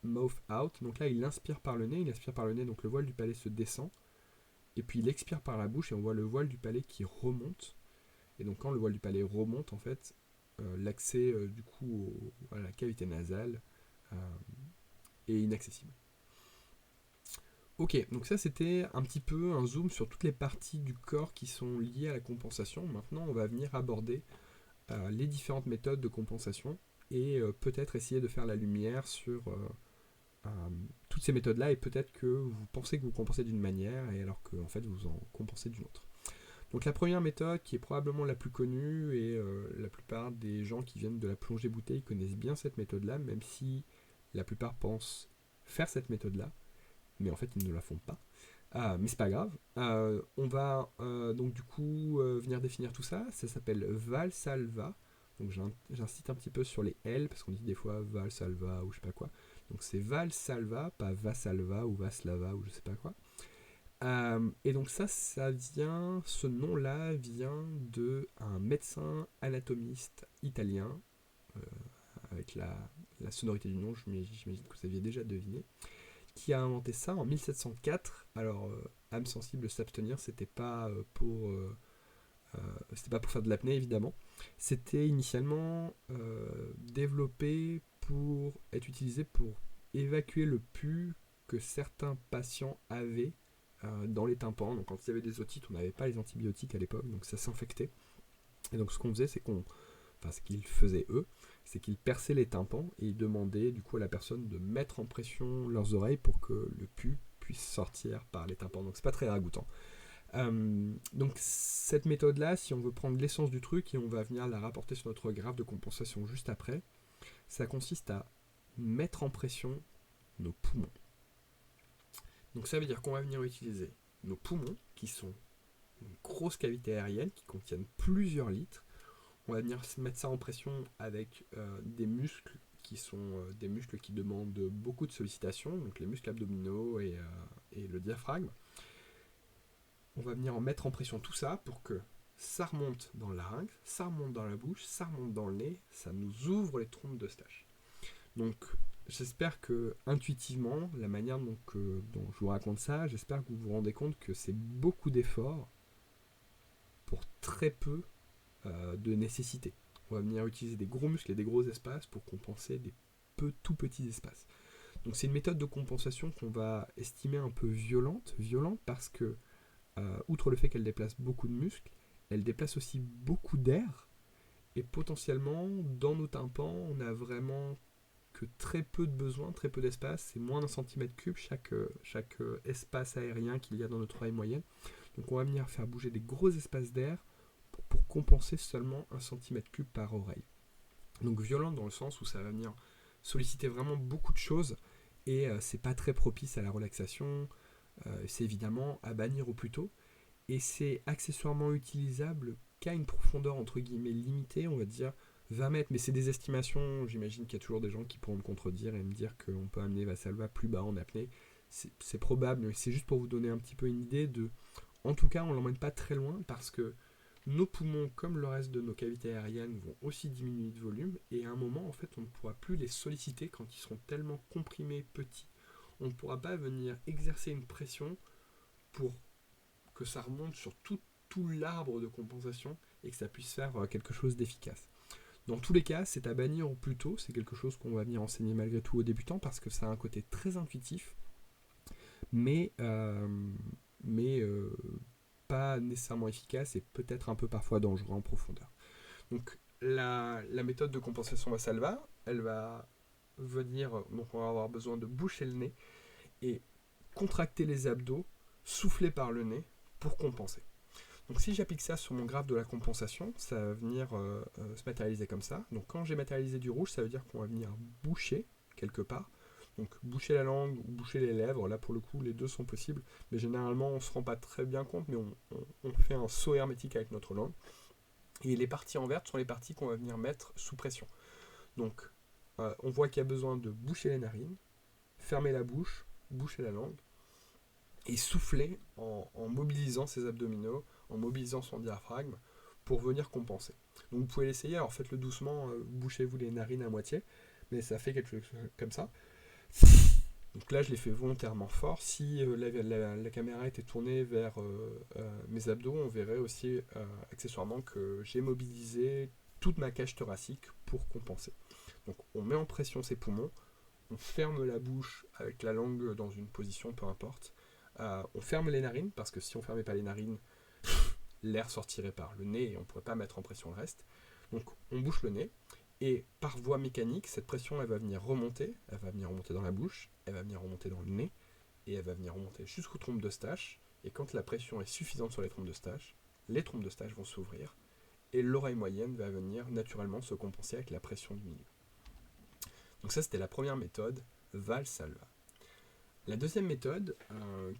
mouth out. Donc là, il inspire par le nez. Donc le voile du palais se descend. Et puis, il expire par la bouche et on voit le voile du palais qui remonte. Et donc quand le voile du palais remonte, en fait, l'accès du coup à la cavité nasale est inaccessible. Ok, donc ça c'était un petit peu un zoom sur toutes les parties du corps qui sont liées à la compensation. Maintenant on va venir aborder les différentes méthodes de compensation et peut-être essayer de faire la lumière sur toutes ces méthodes-là et peut-être que vous pensez que vous compensez d'une manière et alors qu'en fait vous en compensez d'une autre. Donc la première méthode, qui est probablement la plus connue, et la plupart des gens qui viennent de la plongée bouteille connaissent bien cette méthode-là, même si la plupart pensent faire cette méthode-là, mais en fait ils ne la font pas. Mais c'est pas grave. On va donc du coup venir définir tout ça. Ça s'appelle Valsalva. Donc j'incite un petit peu sur les L, parce qu'on dit des fois Valsalva ou je sais pas quoi. Donc c'est Valsalva, pas Vasalva ou Vaslava ou je sais pas quoi. Et donc ce nom-là vient d'un médecin anatomiste italien, avec la sonorité du nom, j'imagine que vous aviez déjà deviné, qui a inventé ça en 1704. Alors, âme sensible, s'abstenir, c'était pas pour faire de l'apnée évidemment. C'était initialement développé pour être utilisé pour évacuer le pus que certains patients avaient dans les tympans. Donc quand ils avaient des otites, on n'avait pas les antibiotiques à l'époque, donc ça s'infectait. Et donc ce qu'on faisait, ce qu'ils faisaient eux, c'est qu'ils perçaient les tympans et ils demandaient du coup à la personne de mettre en pression leurs oreilles pour que le pus puisse sortir par les tympans. Donc c'est pas très ragoûtant. Donc cette méthode-là, si on veut prendre l'essence du truc et on va venir la rapporter sur notre graphe de compensation juste après, ça consiste à mettre en pression nos poumons. Donc ça veut dire qu'on va venir utiliser nos poumons, qui sont une grosse cavité aérienne, qui contiennent plusieurs litres. On va venir mettre ça en pression avec des muscles qui sont des muscles qui demandent beaucoup de sollicitations, donc les muscles abdominaux et le diaphragme. On va venir en mettre en pression tout ça pour que ça remonte dans le larynx, ça remonte dans la bouche, ça remonte dans le nez, ça nous ouvre les trompes d'Eustache. Donc j'espère que intuitivement, la manière dont je vous raconte ça, j'espère que vous vous rendez compte que c'est beaucoup d'efforts pour très peu de nécessité. On va venir utiliser des gros muscles et des gros espaces pour compenser des tout petits espaces. Donc c'est une méthode de compensation qu'on va estimer un peu violente parce que outre le fait qu'elle déplace beaucoup de muscles, elle déplace aussi beaucoup d'air et potentiellement dans nos tympans on a vraiment que très peu de besoin, très peu d'espace, c'est moins d'un centimètre cube chaque espace aérien qu'il y a dans notre oreille moyenne. Donc on va venir faire bouger des gros espaces d'air pour compenser seulement 1 centimètre cube par oreille. Donc violente dans le sens où ça va venir solliciter vraiment beaucoup de choses et c'est pas très propice à la relaxation, c'est évidemment à bannir au plus tôt et c'est accessoirement utilisable qu'à une profondeur entre guillemets limitée, on va dire 20 mètres, mais c'est des estimations, j'imagine qu'il y a toujours des gens qui pourront me contredire et me dire qu'on peut amener Valsalva plus bas en apnée, c'est probable, mais c'est juste pour vous donner un petit peu une idée de... En tout cas, on ne l'emmène pas très loin parce que nos poumons, comme le reste de nos cavités aériennes, vont aussi diminuer de volume et à un moment, en fait, on ne pourra plus les solliciter quand ils seront tellement comprimés, petits. On ne pourra pas venir exercer une pression pour que ça remonte sur tout l'arbre de compensation et que ça puisse faire quelque chose d'efficace. Dans tous les cas, c'est à bannir au plus tôt, c'est quelque chose qu'on va venir enseigner malgré tout aux débutants parce que ça a un côté très intuitif, mais pas nécessairement efficace et peut-être un peu parfois dangereux en profondeur. Donc la méthode de compensation Valsalva, elle va venir, donc on va avoir besoin de boucher le nez et contracter les abdos, souffler par le nez pour compenser. Donc si j'applique ça sur mon graphe de la compensation, ça va venir se matérialiser comme ça. Donc quand j'ai matérialisé du rouge, ça veut dire qu'on va venir boucher quelque part. Donc boucher la langue ou boucher les lèvres, là pour le coup les deux sont possibles, mais généralement on ne se rend pas très bien compte, mais on fait un saut hermétique avec notre langue. Et les parties en vert sont les parties qu'on va venir mettre sous pression. Donc on voit qu'il y a besoin de boucher les narines, fermer la bouche, boucher la langue, et souffler en mobilisant ses abdominaux, en mobilisant son diaphragme pour venir compenser. Donc vous pouvez l'essayer, alors faites-le doucement, bouchez-vous les narines à moitié, mais ça fait quelque chose comme ça. Donc là je l'ai fait volontairement fort. Si la caméra était tournée vers mes abdos, on verrait aussi accessoirement que j'ai mobilisé toute ma cage thoracique pour compenser. Donc on met en pression ses poumons, on ferme la bouche avec la langue dans une position, peu importe. On ferme les narines, parce que si on ne fermait pas les narines, l'air sortirait par le nez et on ne pourrait pas mettre en pression le reste. Donc on bouche le nez, et par voie mécanique, cette pression elle va venir remonter dans la bouche, elle va venir remonter dans le nez, et elle va venir remonter jusqu'aux trompes d'Eustache, et quand la pression est suffisante sur les trompes d'Eustache vont s'ouvrir, et l'oreille moyenne va venir naturellement se compenser avec la pression du milieu. Donc ça c'était la première méthode, Valsalva. La deuxième méthode,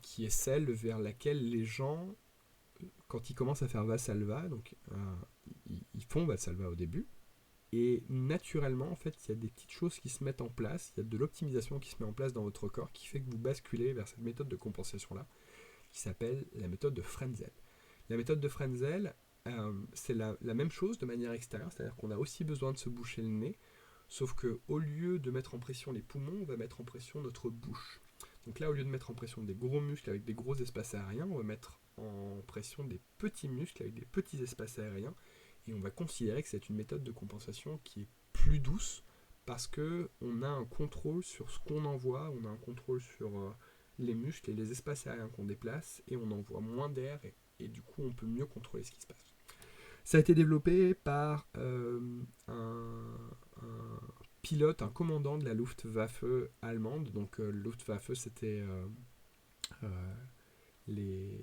qui est celle vers laquelle les gens, quand ils commencent à faire Valsalva, donc ils font Valsalva au début, et naturellement, en fait, il y a des petites choses qui se mettent en place, il y a de l'optimisation qui se met en place dans votre corps, qui fait que vous basculez vers cette méthode de compensation-là, qui s'appelle la méthode de Frenzel. La méthode de Frenzel, c'est la même chose de manière extérieure, c'est-à-dire qu'on a aussi besoin de se boucher le nez, sauf qu'au lieu de mettre en pression les poumons, on va mettre en pression notre bouche. Donc là, au lieu de mettre en pression des gros muscles avec des gros espaces aériens, on va mettre en pression des petits muscles avec des petits espaces aériens, et on va considérer que c'est une méthode de compensation qui est plus douce parce que on a un contrôle sur ce qu'on envoie, on a un contrôle sur les muscles et les espaces aériens qu'on déplace, et on envoie moins d'air, et du coup on peut mieux contrôler ce qui se passe. Ça a été développé par un pilote, un commandant de la Luftwaffe allemande. Donc Luftwaffe, c'était euh,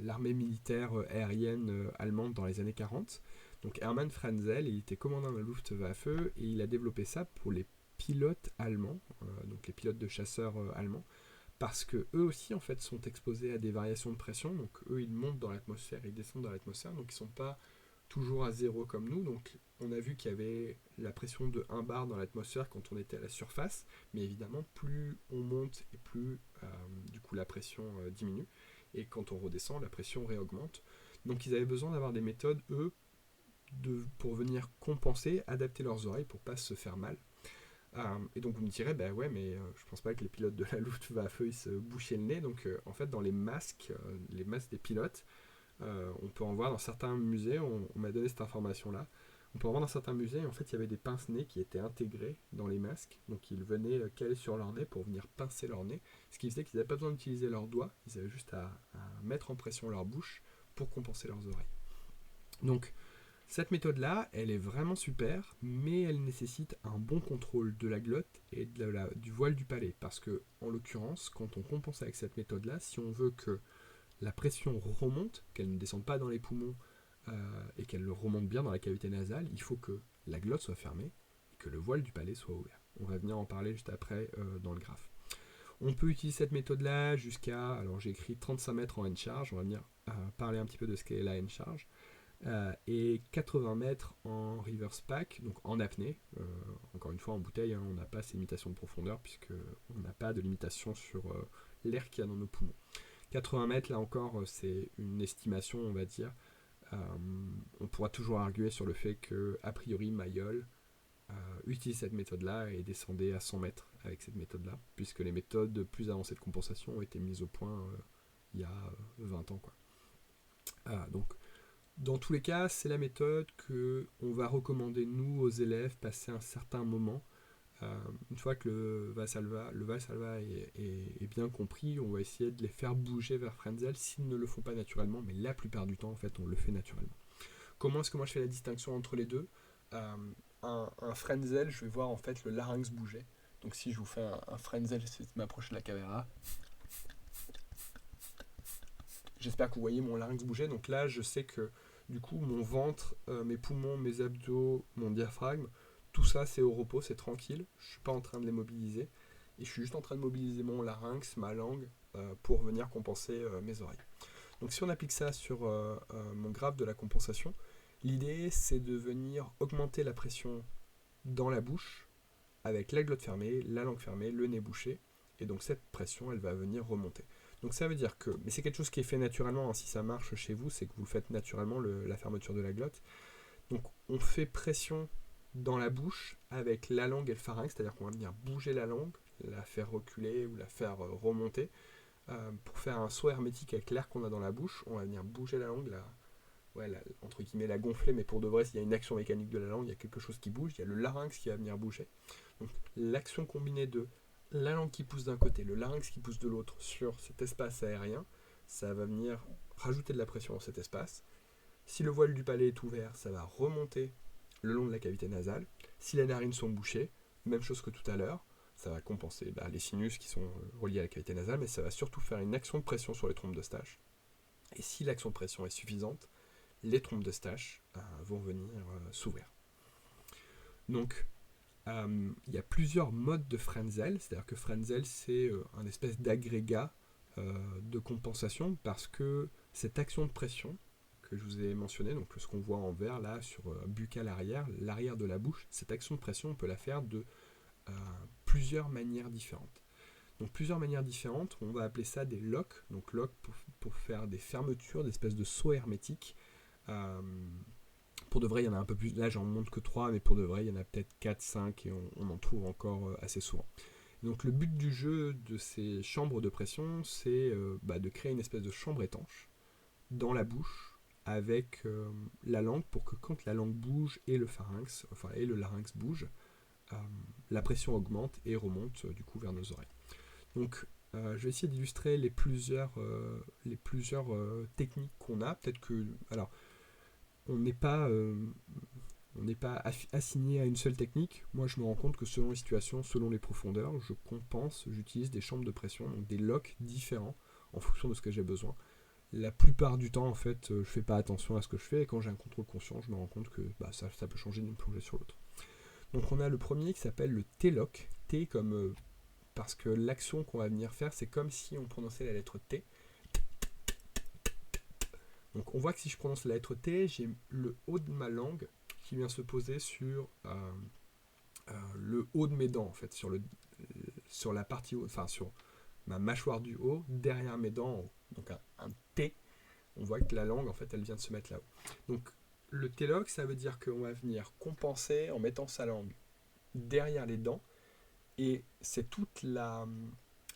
l'armée militaire aérienne allemande dans les années 40. Donc Hermann Frenzel, il était commandant de la Luftwaffe et il a développé ça pour les pilotes allemands, donc les pilotes de chasseurs allemands, parce que eux aussi en fait sont exposés à des variations de pression. Donc eux ils montent dans l'atmosphère, ils descendent dans l'atmosphère, donc ils sont pas toujours à zéro comme nous. Donc on a vu qu'il y avait la pression de 1 bar dans l'atmosphère quand on était à la surface, mais évidemment plus on monte et plus du coup la pression diminue, et quand on redescend la pression réaugmente. Donc ils avaient besoin d'avoir des méthodes, eux, pour venir compenser, adapter leurs oreilles pour pas se faire mal. Et donc vous me direz, bah ouais, mais je pense pas que les pilotes de la Luftwaffe ils se bouchaient le nez. Donc en fait dans les masques des pilotes, on peut en voir dans certains musées, on m'a donné cette information-là. On peut en voir dans certains musées, en fait, il y avait des pince-nez qui étaient intégrés dans les masques. Donc, ils venaient caler sur leur nez pour venir pincer leur nez. Ce qui faisait qu'ils n'avaient pas besoin d'utiliser leurs doigts, ils avaient juste à mettre en pression leur bouche pour compenser leurs oreilles. Donc, cette méthode-là, elle est vraiment super, mais elle nécessite un bon contrôle de la glotte et du voile du palais. Parce que, en l'occurrence, quand on compense avec cette méthode-là, si on veut que la pression remonte, qu'elle ne descende pas dans les poumons et qu'elle remonte bien dans la cavité nasale, il faut que la glotte soit fermée et que le voile du palais soit ouvert. On va venir en parler juste après dans le graphe. On peut utiliser cette méthode-là jusqu'à, alors j'ai écrit 35 mètres en N-charge, on va venir parler un petit peu de ce qu'est la N-charge, et 80 mètres en reverse pack, donc en apnée. Encore une fois, en bouteille, hein, on n'a pas ces limitations de profondeur puisqu'on n'a pas de limitation sur l'air qu'il y a dans nos poumons. 80 mètres, là encore, c'est une estimation, on va dire. On pourra toujours arguer sur le fait que, a priori, Mayol utilise cette méthode-là et descendait à 100 mètres avec cette méthode-là, puisque les méthodes plus avancées de compensation ont été mises au point il y a 20 ans, quoi. Donc, dans tous les cas, c'est la méthode qu'on va recommander, nous, aux élèves, passer un certain moment. Une fois que le Valsalva est bien compris, on va essayer de les faire bouger vers Frenzel s'ils ne le font pas naturellement, mais la plupart du temps, en fait, on le fait naturellement. Comment est-ce que moi je fais la distinction entre les deux? Un Frenzel, je vais voir en fait le larynx bouger. Donc si je vous fais un Frenzel, c'est de m'approcher de la caméra. J'espère que vous voyez mon larynx bouger. Donc là, je sais que du coup, mon ventre, mes poumons, mes abdos, mon diaphragme, tout ça, c'est au repos, c'est tranquille. Je ne suis pas en train de les mobiliser. Et je suis juste en train de mobiliser mon larynx, ma langue, pour venir compenser mes oreilles. Donc si on applique ça sur mon graphe de la compensation, l'idée, c'est de venir augmenter la pression dans la bouche, avec la glotte fermée, la langue fermée, le nez bouché. Et donc cette pression, elle va venir remonter. Donc ça veut dire que, mais c'est quelque chose qui est fait naturellement, hein, si ça marche chez vous, c'est que vous faites naturellement la fermeture de la glotte. Donc on fait pression dans la bouche avec la langue et le pharynx, c'est-à-dire qu'on va venir bouger la langue, la faire reculer ou la faire remonter. Pour faire un saut hermétique avec l'air qu'on a dans la bouche, on va venir bouger la langue, entre guillemets la gonfler, mais pour de vrai, s'il y a une action mécanique de la langue, il y a quelque chose qui bouge, il y a le larynx qui va venir bouger. Donc l'action combinée de la langue qui pousse d'un côté, le larynx qui pousse de l'autre sur cet espace aérien, ça va venir rajouter de la pression dans cet espace. Si le voile du palais est ouvert, ça va remonter le long de la cavité nasale. Si les narines sont bouchées, même chose que tout à l'heure, ça va compenser les sinus qui sont reliés à la cavité nasale, mais ça va surtout faire une action de pression sur les trompes d'Eustache. Et si l'action de pression est suffisante, les trompes d'Eustache vont venir s'ouvrir. Donc, il y a plusieurs modes de Frenzel, c'est-à-dire que Frenzel, c'est un espèce d'agrégat de compensation, parce que cette action de pression que je vous ai mentionné, donc ce qu'on voit en vert là sur buccal arrière, l'arrière de la bouche, cette action de pression, on peut la faire de plusieurs manières différentes. Donc plusieurs manières différentes, on va appeler ça des locks, donc locks pour faire des fermetures, des espèces de sauts hermétiques. Pour de vrai, il y en a un peu plus, là j'en montre que 3, mais pour de vrai, il y en a peut-être 4, 5, et on en trouve encore assez souvent. Donc le but du jeu de ces chambres de pression, c'est de créer une espèce de chambre étanche dans la bouche, avec la langue, pour que quand la langue bouge et le pharynx, et le larynx bouge, la pression augmente et remonte du coup vers nos oreilles. Donc je vais essayer d'illustrer les plusieurs techniques qu'on a. Peut-être que... Alors, on n'est pas assigné à une seule technique. Moi, je me rends compte que selon les situations, selon les profondeurs, je compense, j'utilise des chambres de pression, donc des locks différents en fonction de ce que j'ai besoin. La plupart du temps, en fait, je fais pas attention à ce que je fais, et quand j'ai un contrôle conscient, je me rends compte que ça peut changer d'une plongée sur l'autre. Donc on a le premier qui s'appelle le T-lock. T comme... parce que l'action qu'on va venir faire, c'est comme si on prononçait la lettre T. Donc on voit que si je prononce la lettre T, j'ai le haut de ma langue qui vient se poser sur le haut de mes dents, en fait, sur la partie haute, enfin sur ma mâchoire du haut, derrière mes dents en haut. Donc un T, on voit que la langue, en fait, elle vient de se mettre là-haut. Donc le T-lock, ça veut dire qu'on va venir compenser en mettant sa langue derrière les dents, et c'est toute la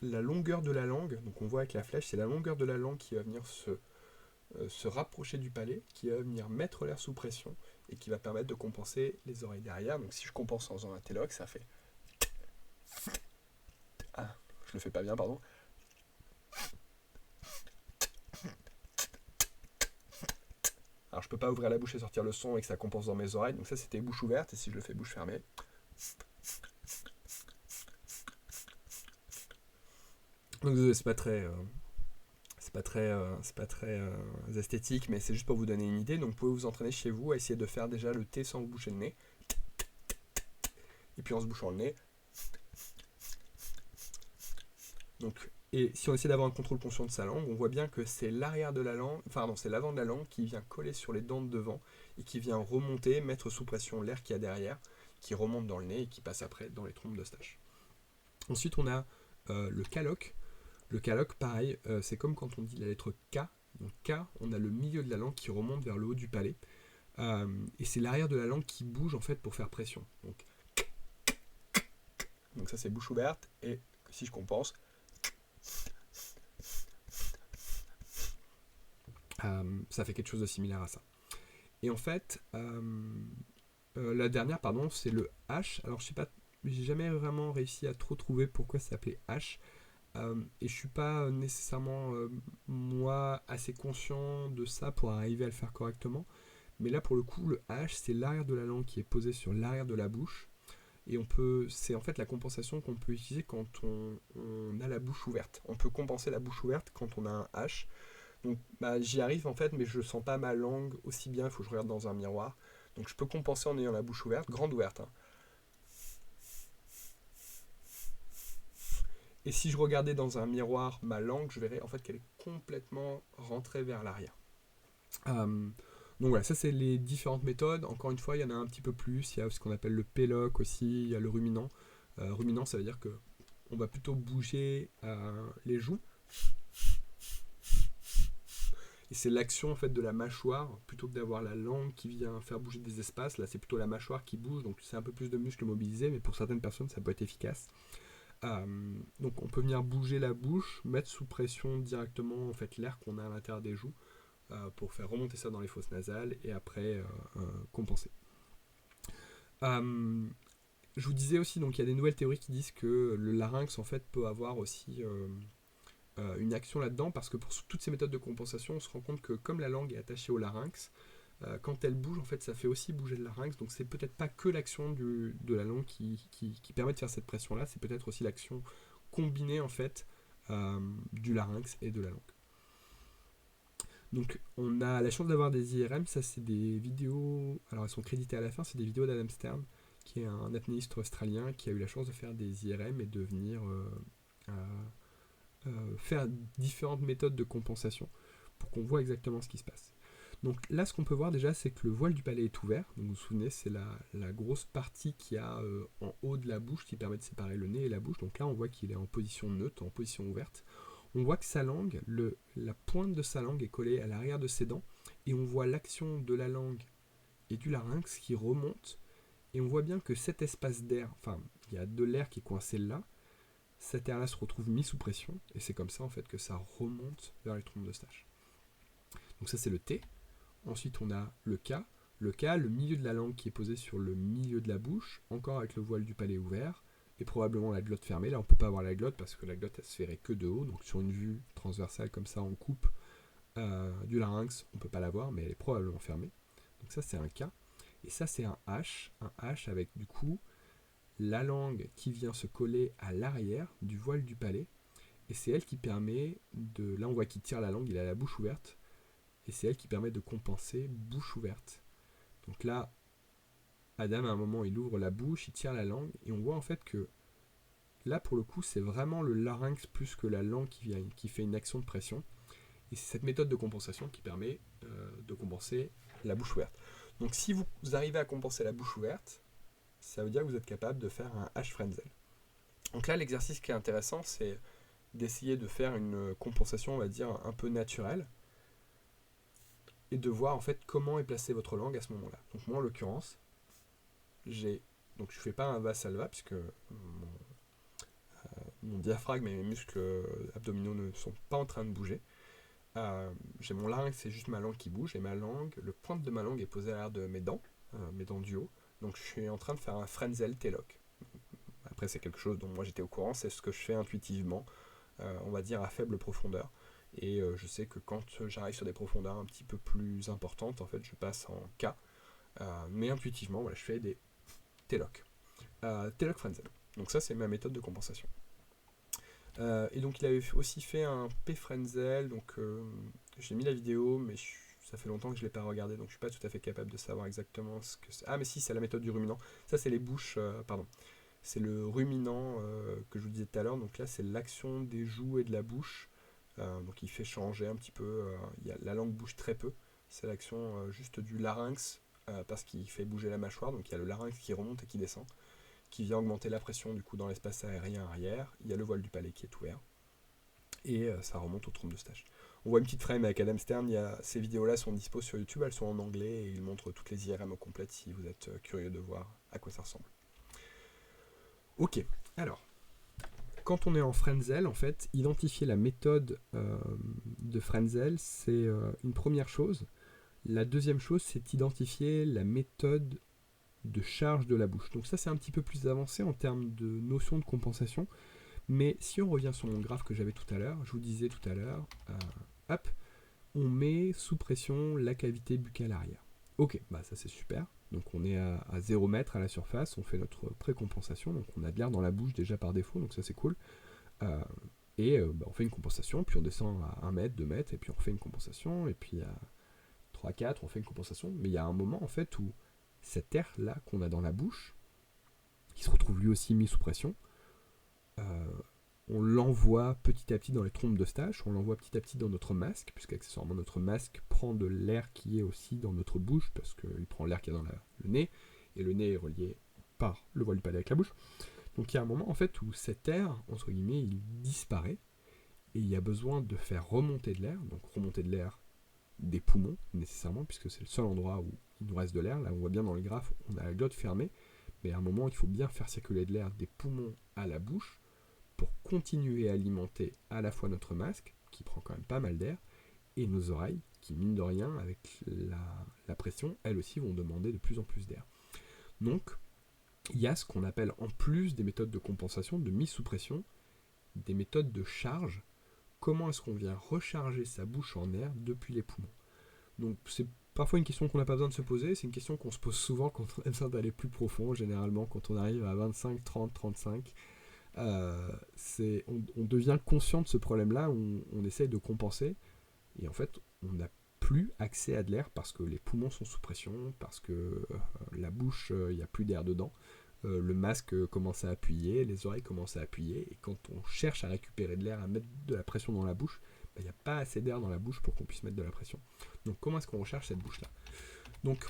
longueur de la langue, donc on voit avec la flèche, c'est la longueur de la langue qui va venir se rapprocher du palais, qui va venir mettre l'air sous pression, et qui va permettre de compenser les oreilles derrière. Donc si je compense en faisant un T-lock, ça fait... Ah, je le fais pas bien, pardon. Alors je peux pas ouvrir la bouche et sortir le son et que ça compense dans mes oreilles, donc ça c'était bouche ouverte, et si je le fais bouche fermée... Donc c'est pas très esthétique, mais c'est juste pour vous donner une idée. Donc vous pouvez vous entraîner chez vous à essayer de faire déjà le T sans vous boucher le nez, et puis en se bouchant le nez. Donc, et si on essaie d'avoir un contrôle conscient de sa langue, on voit bien que c'est l'arrière de la langue, pardon, c'est l'avant de la langue qui vient coller sur les dents de devant et qui vient remonter, mettre sous pression l'air qu'il y a derrière, qui remonte dans le nez et qui passe après dans les trompes d'Eustache. Ensuite, on a le K-lock. Le K-lock, pareil, c'est comme quand on dit la lettre K. Donc K, on a le milieu de la langue qui remonte vers le haut du palais. Et c'est l'arrière de la langue qui bouge en fait pour faire pression. Donc ça c'est bouche ouverte, et si je compense, ça fait quelque chose de similaire à ça. Et en fait, la dernière, pardon, c'est le H. Alors je sais pas, j'ai jamais vraiment réussi à trop trouver pourquoi ça s'appelait H. Et je suis pas nécessairement moi assez conscient de ça pour arriver à le faire correctement. Mais là pour le coup, le H, c'est l'arrière de la langue qui est posé sur l'arrière de la bouche. Et c'est en fait la compensation qu'on peut utiliser quand on a la bouche ouverte. On peut compenser la bouche ouverte quand on a un H. Donc j'y arrive en fait, mais je sens pas ma langue aussi bien, il faut que je regarde dans un miroir. Donc je peux compenser en ayant la bouche ouverte, grande ouverte. Hein. Et si je regardais dans un miroir ma langue, je verrais en fait qu'elle est complètement rentrée vers l'arrière. Donc voilà, ça c'est les différentes méthodes. Encore une fois, il y en a un petit peu plus. Il y a ce qu'on appelle le P-lock aussi, il y a le ruminant. Ruminant, ça veut dire que on va plutôt bouger les joues. Et c'est l'action en fait de la mâchoire, plutôt que d'avoir la langue qui vient faire bouger des espaces. Là, c'est plutôt la mâchoire qui bouge, donc c'est un peu plus de muscles mobilisés, mais pour certaines personnes, ça peut être efficace. Donc on peut venir bouger la bouche, mettre sous pression directement en fait l'air qu'on a à l'intérieur des joues pour faire remonter ça dans les fosses nasales et après compenser. Je vous disais aussi, donc il y a des nouvelles théories qui disent que le larynx en fait peut avoir aussi une action là-dedans, parce que pour toutes ces méthodes de compensation, on se rend compte que comme la langue est attachée au larynx, quand elle bouge, en fait, ça fait aussi bouger le larynx. Donc c'est peut-être pas que l'action de la langue qui permet de faire cette pression-là, c'est peut-être aussi l'action combinée en fait du larynx et de la langue. Donc on a la chance d'avoir des IRM, ça c'est des vidéos, alors elles sont créditées à la fin, c'est des vidéos d'Adam Stern, qui est un apnéiste australien qui a eu la chance de faire des IRM et de venir faire différentes méthodes de compensation pour qu'on voit exactement ce qui se passe. Donc là, ce qu'on peut voir déjà, c'est que le voile du palais est ouvert. Donc vous vous souvenez, c'est la grosse partie qu'il y a en haut de la bouche qui permet de séparer le nez et la bouche. Donc là, on voit qu'il est en position neutre, en position ouverte. On voit que sa langue, la pointe de sa langue est collée à l'arrière de ses dents. Et on voit l'action de la langue et du larynx qui remonte. Et on voit bien que cet espace d'air, enfin, il y a de l'air qui est coincé là. Cet air-là se retrouve mis sous pression. Et c'est comme ça, en fait, que ça remonte vers les trompes d'Eustache. Donc ça, c'est le T. Ensuite, on a le K. le cas, le milieu de la langue qui est posé sur le milieu de la bouche, encore avec le voile du palais ouvert, et probablement la glotte fermée. Là, on ne peut pas voir la glotte parce que la glotte, elle se verrait que de haut. Donc, sur une vue transversale comme ça, on coupe du larynx, on ne peut pas la voir, mais elle est probablement fermée. Donc, ça, c'est un cas. Et ça, c'est un H avec du coup la langue qui vient se coller à l'arrière du voile du palais. Et c'est elle qui permet de. Là, on voit qu'il tire la langue, il a la bouche ouverte. Et c'est elle qui permet de compenser bouche ouverte. Donc là, Adam, à un moment, il ouvre la bouche, il tire la langue, et on voit en fait que là, pour le coup, c'est vraiment le larynx plus que la langue qui fait une action de pression. Et c'est cette méthode de compensation qui permet de compenser la bouche ouverte. Donc si vous arrivez à compenser la bouche ouverte, ça veut dire que vous êtes capable de faire un H Frenzel. Donc là, l'exercice qui est intéressant, c'est d'essayer de faire une compensation, on va dire, un peu naturelle, et de voir en fait comment est placée votre langue à ce moment-là. Donc moi, en l'occurrence, donc je ne fais pas un Valsalva, puisque mon diaphragme et mes muscles abdominaux ne sont pas en train de bouger. J'ai mon larynx, c'est juste ma langue qui bouge, et ma langue, le pointe de ma langue est posée à l'arrière de mes dents du haut. Donc je suis en train de faire un Frenzel T-lock. Après, c'est quelque chose dont moi j'étais au courant, c'est ce que je fais intuitivement, on va dire à faible profondeur. Et je sais que quand j'arrive sur des profondeurs un petit peu plus importantes, en fait, je passe en K. Mais intuitivement, voilà, je fais des T-lock. T-lock Frenzel. Donc ça, c'est ma méthode de compensation. Et donc il avait aussi fait un P-Frenzel, donc j'ai mis la vidéo, mais ça fait longtemps que je ne l'ai pas regardé, donc je ne suis pas tout à fait capable de savoir exactement ce que c'est. Ah mais si, c'est la méthode du ruminant. Ça c'est les bouches, pardon. C'est le ruminant que je vous disais tout à l'heure, donc là c'est l'action des joues et de la bouche. Donc il fait changer un petit peu, la langue bouge très peu. C'est l'action juste du larynx, parce qu'il fait bouger la mâchoire, donc il y a le larynx qui remonte et qui descend, qui vient augmenter la pression du coup dans l'espace aérien arrière. Il y a le voile du palais qui est ouvert et ça remonte au trompe d'Eustache. On voit une petite frame avec Adam Stern. Ces vidéos-là sont dispo sur YouTube, elles sont en anglais et il montre toutes les IRM complètes si vous êtes curieux de voir à quoi ça ressemble. Ok, alors, quand on est en Frenzel, en fait, identifier la méthode de Frenzel, c'est une première chose. La deuxième chose, c'est identifier la méthode de charge de la bouche. Donc ça, c'est un petit peu plus avancé en termes de notion de compensation. Mais si on revient sur mon graphe que j'avais tout à l'heure, je vous disais tout à l'heure, hop, on met sous pression la cavité buccale arrière. Ok, bah ça c'est super. Donc on est à 0 mètre à la surface, on fait notre précompensation, donc on a de l'air dans la bouche déjà par défaut, donc ça c'est cool. On fait une compensation, puis on descend à 1 mètre, 2 mètres, et puis on refait une compensation, et puis à 3, 4, on fait une compensation. Mais il y a un moment en fait où cet air-là qu'on a dans la bouche, qui se retrouve lui aussi mis sous pression, on l'envoie petit à petit dans les trompes d'Eustache, on l'envoie petit à petit dans notre masque, puisque accessoirement notre masque prend de l'air qui est aussi dans notre bouche, parce qu'il prend l'air qui est dans le nez, et le nez est relié par le voile du palais avec la bouche. Donc il y a un moment en fait où cet air, entre guillemets, il disparaît, et il y a besoin de faire remonter de l'air, donc remonter de l'air des poumons, nécessairement, puisque c'est le seul endroit où il nous reste de l'air. Là on voit bien dans le graphe, on a la glotte fermée, mais à un moment il faut bien faire circuler de l'air des poumons à la bouche, pour continuer à alimenter à la fois notre masque, qui prend quand même pas mal d'air, et nos oreilles, qui mine de rien, avec la pression, elles aussi vont demander de plus en plus d'air. Donc, il y a ce qu'on appelle, en plus des méthodes de compensation, de mise sous pression, des méthodes de charge. Comment est-ce qu'on vient recharger sa bouche en air depuis les poumons? Donc, c'est parfois une question qu'on n'a pas besoin de se poser, c'est une question qu'on se pose souvent quand on a besoin d'aller plus profond, généralement quand on arrive à 25, 30, 35. On devient conscient de ce problème-là, on essaye de compenser, et en fait, on n'a plus accès à de l'air parce que les poumons sont sous pression, parce que la bouche, il n'y a plus d'air dedans, le masque commence à appuyer, les oreilles commencent à appuyer, et quand on cherche à récupérer de l'air, à mettre de la pression dans la bouche, il n'y a pas assez d'air dans la bouche pour qu'on puisse mettre de la pression. Donc comment est-ce qu'on recherche cette bouche-là? Donc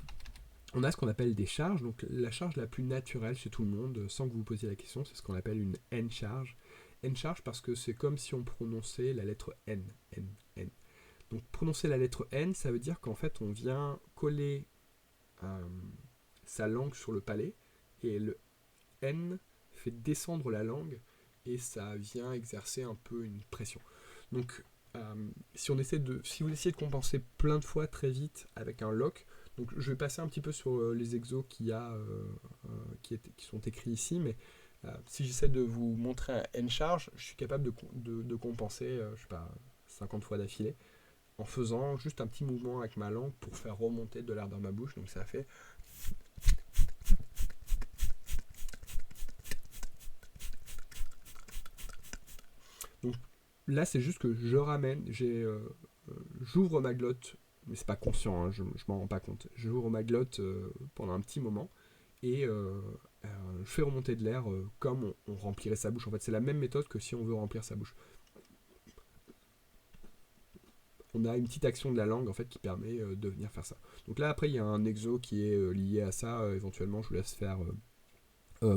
on a ce qu'on appelle des charges. Donc la charge la plus naturelle chez tout le monde, sans que vous vous posiez la question, c'est ce qu'on appelle une N-charge. N-charge parce que c'est comme si on prononçait la lettre N. N, N. Donc prononcer la lettre N, ça veut dire qu'en fait on vient coller sa langue sur le palais, et le N fait descendre la langue, et ça vient exercer un peu une pression. Donc si vous essayez de compenser plein de fois très vite avec un lock, Donc je vais passer un petit peu sur les exos qui sont écrits ici, mais si j'essaie de vous montrer un N-charge, je suis capable de compenser, je sais pas, 50 fois d'affilée, en faisant juste un petit mouvement avec ma langue pour faire remonter de l'air dans ma bouche. Donc ça fait... Donc là, c'est juste que je ramène, j'ouvre ma glotte, mais c'est pas conscient, hein, je m'en rends pas compte. J'ouvre ma glotte pendant un petit moment et je fais remonter de l'air comme on remplirait sa bouche. En fait, c'est la même méthode que si on veut remplir sa bouche. On a une petite action de la langue en fait qui permet de venir faire ça. Donc là, après, il y a un exo qui est lié à ça. Éventuellement, je vous laisse faire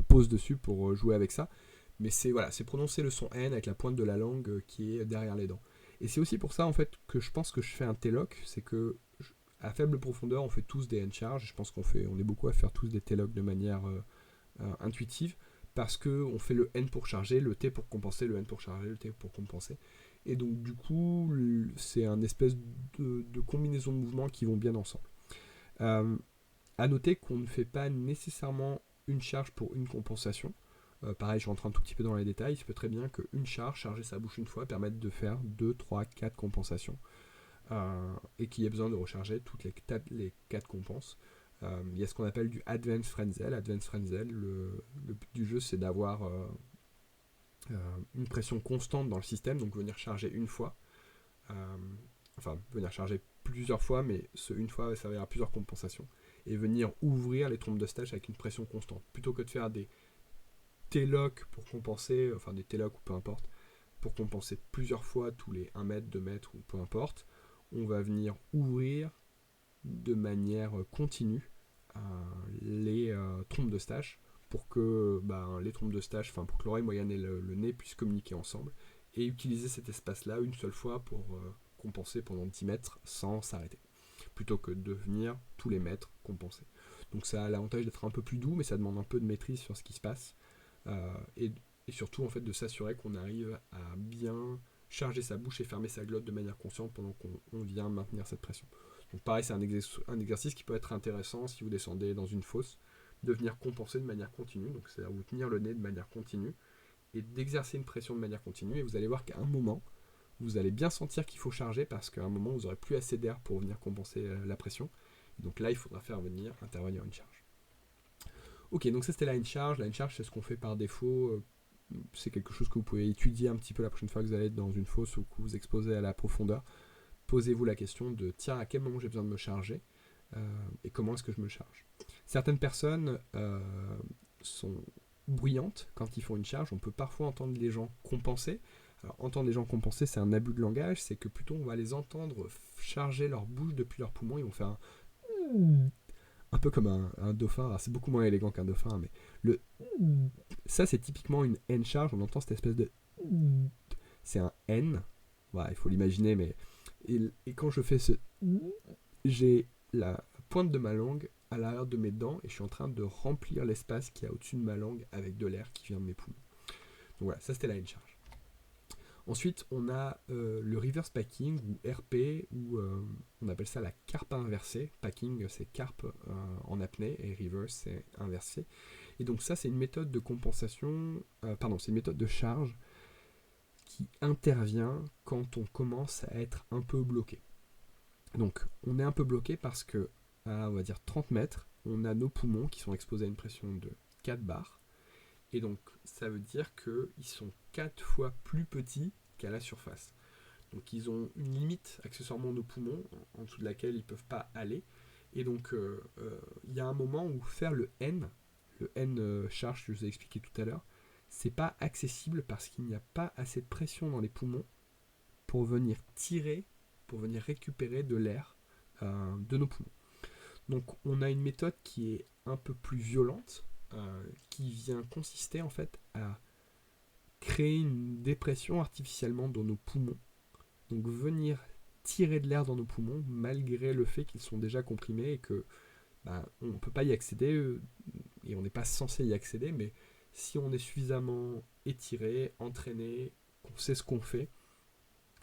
pause dessus pour jouer avec ça. Mais c'est voilà, c'est prononcer le son N avec la pointe de la langue qui est derrière les dents. Et c'est aussi pour ça en fait que je pense que je fais un T-lock, c'est que à faible profondeur, on fait tous des N-charges. Je pense on est beaucoup à faire tous des T-lock de manière intuitive parce que on fait le N pour charger, le T pour compenser, le N pour charger, le T pour compenser. Et donc du coup, c'est un espèce de combinaison de mouvements qui vont bien ensemble. À noter qu'on ne fait pas nécessairement une charge pour une compensation. Pareil, je rentre un tout petit peu dans les détails. Il se peut très bien qu'une charge, charger sa bouche une fois, permette de faire 2, 3, 4 compensations. Et qu'il y ait besoin de recharger toutes les 4 compenses. Il y a ce qu'on appelle du Advanced Frenzel. Advanced Frenzel, le but du jeu, c'est d'avoir une pression constante dans le système, donc venir charger une fois. Venir charger plusieurs fois, mais ce une fois va servir à plusieurs compensations. Et venir ouvrir les trompes de stage avec une pression constante. Plutôt que de faire des T-lock pour compenser, enfin des T-lock ou peu importe, pour compenser plusieurs fois tous les 1 mètre, 2 mètres ou peu importe, on va venir ouvrir de manière continue les trompes de stage pour que les trompes de stage, pour que l'oreille moyenne et le nez puissent communiquer ensemble et utiliser cet espace-là une seule fois pour compenser pendant 10 mètres sans s'arrêter, plutôt que de venir tous les mètres compenser. Donc ça a l'avantage d'être un peu plus doux, mais ça demande un peu de maîtrise sur ce qui se passe et surtout en fait de s'assurer qu'on arrive à bien charger sa bouche et fermer sa glotte de manière consciente pendant qu'on vient maintenir cette pression. Donc pareil, c'est un exercice qui peut être intéressant si vous descendez dans une fosse, de venir compenser de manière continue, donc c'est-à-dire vous tenir le nez de manière continue, et d'exercer une pression de manière continue, et vous allez voir qu'à un moment, vous allez bien sentir qu'il faut charger, parce qu'à un moment, vous n'aurez plus assez d'air pour venir compenser la pression. Donc là, il faudra faire intervenir une charge. Ok, donc ça c'était la N-charge. La N-charge, c'est ce qu'on fait par défaut. C'est quelque chose que vous pouvez étudier un petit peu la prochaine fois que vous allez être dans une fosse ou que vous exposez à la profondeur. Posez-vous la question de tiens, à quel moment j'ai besoin de me charger et comment est-ce que je me charge. Certaines personnes sont bruyantes quand ils font une charge. On peut parfois entendre les gens compenser. Alors, entendre les gens compenser, c'est un abus de langage. C'est que plutôt on va les entendre charger leur bouche depuis leurs poumons. Ils vont faire un peu comme un dauphin. Alors, c'est beaucoup moins élégant qu'un dauphin, mais ça, c'est typiquement une N-charge. On entend cette espèce de... C'est un N. Voilà, il faut l'imaginer, mais... Et quand je fais j'ai la pointe de ma langue à l'arrière de mes dents et je suis en train de remplir l'espace qui est au-dessus de ma langue avec de l'air qui vient de mes poumons. Donc voilà, ça c'était la N-charge. Ensuite, on a le reverse packing ou RP, ou on appelle ça la carpe inversée. Packing, c'est carpe en apnée et reverse, c'est inversé. Et donc ça, c'est une méthode de compensation, c'est une méthode de charge qui intervient quand on commence à être un peu bloqué. Donc on est un peu bloqué parce que à on va dire 30 mètres, on a nos poumons qui sont exposés à une pression de 4 bars. Et donc ça veut dire qu'ils sont 4 fois plus petits qu'à la surface. Donc ils ont une limite accessoirement nos poumons, en dessous de laquelle ils ne peuvent pas aller. Et donc il y a un moment où faire le N charge que je vous ai expliqué tout à l'heure, c'est pas accessible parce qu'il n'y a pas assez de pression dans les poumons pour venir tirer, pour venir récupérer de l'air de nos poumons. Donc on a une méthode qui est un peu plus violente, qui vient consister en fait à créer une dépression artificiellement dans nos poumons. Donc venir tirer de l'air dans nos poumons malgré le fait qu'ils sont déjà comprimés et que on ne peut pas y accéder et on n'est pas censé y accéder, mais si on est suffisamment étiré, entraîné, qu'on sait ce qu'on fait,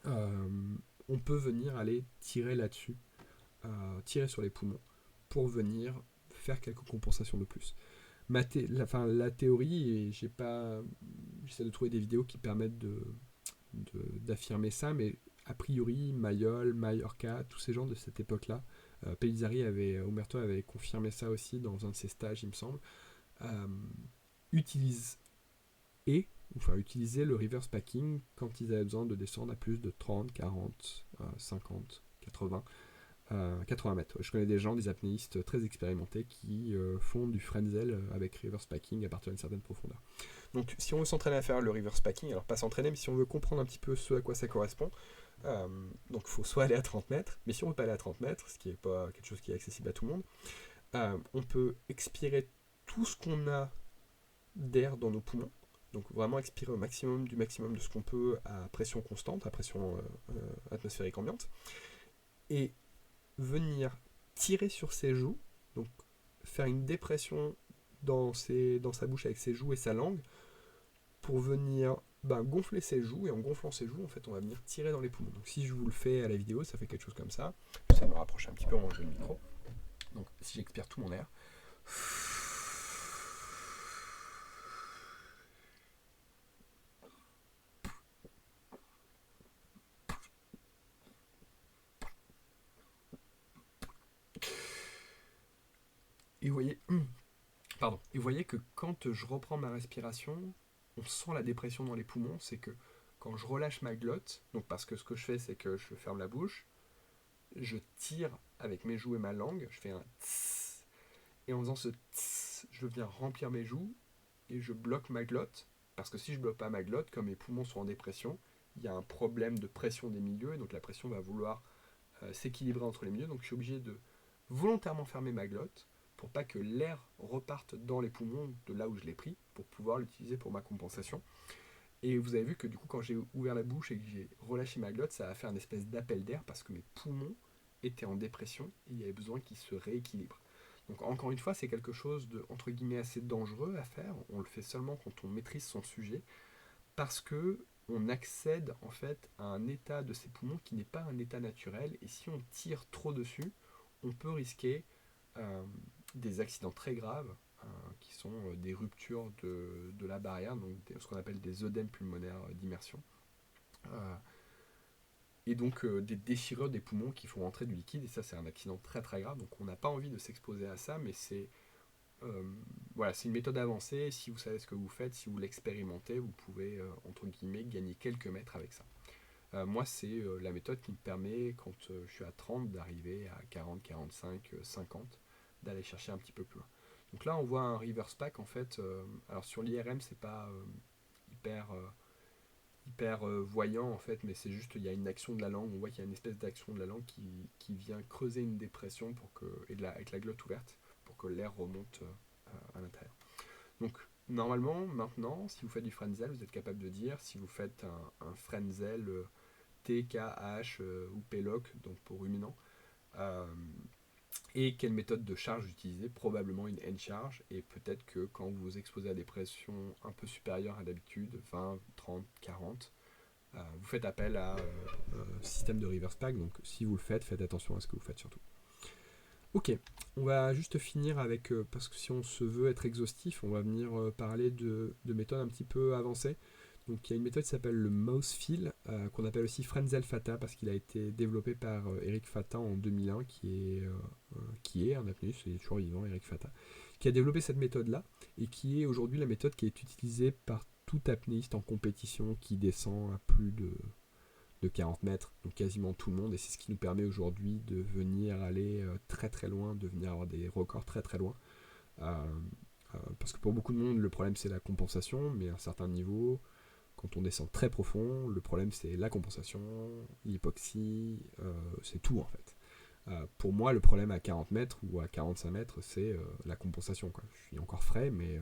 on peut venir aller tirer là-dessus, tirer sur les poumons pour venir faire quelques compensations de plus. La théorie, et j'essaie de trouver des vidéos qui permettent d'affirmer ça, mais a priori, Mayol, Mallorca, tous ces gens de cette époque-là, Umberto avait confirmé ça aussi dans un de ses stages, il me semble, euh, utilisent utiliser le reverse packing quand ils avaient besoin de descendre à plus de 30, 40, 50, 80 mètres. Je connais des gens, des apnéistes très expérimentés qui font du frenzel avec reverse packing à partir d'une certaine profondeur. Donc si on veut s'entraîner à faire le reverse packing, alors pas s'entraîner, mais si on veut comprendre un petit peu ce à quoi ça correspond, donc il faut soit aller à 30 mètres, mais si on ne veut pas aller à 30 mètres, ce qui n'est pas quelque chose qui est accessible à tout le monde, on peut expirer tout ce qu'on a d'air dans nos poumons, donc vraiment expirer au maximum du maximum de ce qu'on peut à pression constante, à pression atmosphérique ambiante, et venir tirer sur ses joues, donc faire une dépression dans sa bouche avec ses joues et sa langue, pour venir gonfler ses joues, et en gonflant ses joues, en fait, on va venir tirer dans les poumons. Donc si je vous le fais à la vidéo, ça fait quelque chose comme ça. J'essaie de me rapprocher un petit peu en enlevant le micro. Donc si j'expire tout mon air, et vous voyez que quand je reprends ma respiration, on sent la dépression dans les poumons. C'est que quand je relâche ma glotte, donc parce que ce que je fais, c'est que je ferme la bouche, je tire avec mes joues et ma langue, je fais un tss, et en faisant ce tss, je viens remplir mes joues et je bloque ma glotte, parce que si je bloque pas ma glotte, comme mes poumons sont en dépression, il y a un problème de pression des milieux, et donc la pression va vouloir s'équilibrer entre les milieux, donc je suis obligé de volontairement fermer ma glotte pour pas que l'air reparte dans les poumons de là où je l'ai pris, pour pouvoir l'utiliser pour ma compensation. Et vous avez vu que du coup, quand j'ai ouvert la bouche et que j'ai relâché ma glotte, ça a fait un espèce d'appel d'air parce que mes poumons étaient en dépression et il y avait besoin qu'ils se rééquilibrent. Donc encore une fois, c'est quelque chose de, entre guillemets, assez dangereux à faire. On le fait seulement quand on maîtrise son sujet, parce que on accède en fait à un état de ses poumons qui n'est pas un état naturel, et si on tire trop dessus, on peut risquer des accidents très graves, qui sont des ruptures de la barrière, donc ce qu'on appelle des œdèmes pulmonaires d'immersion. Et donc des déchirures des poumons qui font rentrer du liquide, et ça c'est un accident très très grave, donc on n'a pas envie de s'exposer à ça, mais c'est une méthode avancée. Si vous savez ce que vous faites, si vous l'expérimentez, vous pouvez entre guillemets gagner quelques mètres avec ça. Moi c'est la méthode qui me permet, quand je suis à 30, d'arriver à 40, 45, 50, d'aller chercher un petit peu plus loin. Donc là on voit un reverse pack en fait, alors sur l'IRM c'est pas hyper voyant en fait, mais c'est juste il y a une action de la langue, on voit qu'il y a une espèce d'action de la langue qui vient creuser une dépression avec la glotte ouverte pour que l'air remonte à l'intérieur. Donc normalement maintenant, si vous faites du frenzel, vous êtes capable de dire si vous faites un frenzel TKH ou PLOC, donc pour ruminant, et quelle méthode de charge utiliser, probablement une N-charge, et peut-être que quand vous vous exposez à des pressions un peu supérieures à d'habitude, 20, 30, 40, vous faites appel à système de reverse pack. Donc si vous le faites, faites attention à ce que vous faites surtout. Ok, on va juste finir avec, parce que si on se veut être exhaustif, on va venir parler de méthodes un petit peu avancées. Donc il y a une méthode qui s'appelle le Mousefeel, qu'on appelle aussi Frenzel Fata, parce qu'il a été développé par Eric Fata en 2001, qui est un apnéiste, il est toujours vivant, Eric Fata, qui a développé cette méthode-là, et qui est aujourd'hui la méthode qui est utilisée par tout apnéiste en compétition qui descend à plus de 40 mètres, donc quasiment tout le monde, et c'est ce qui nous permet aujourd'hui de venir aller très très loin, de venir avoir des records très très loin. Parce que pour beaucoup de monde, le problème c'est la compensation, mais à un certain niveau, quand on descend très profond, le problème c'est la compensation, l'hypoxie, c'est tout en fait. Pour moi, le problème à 40 mètres ou à 45 mètres, c'est la compensation, quoi. Je suis encore frais, mais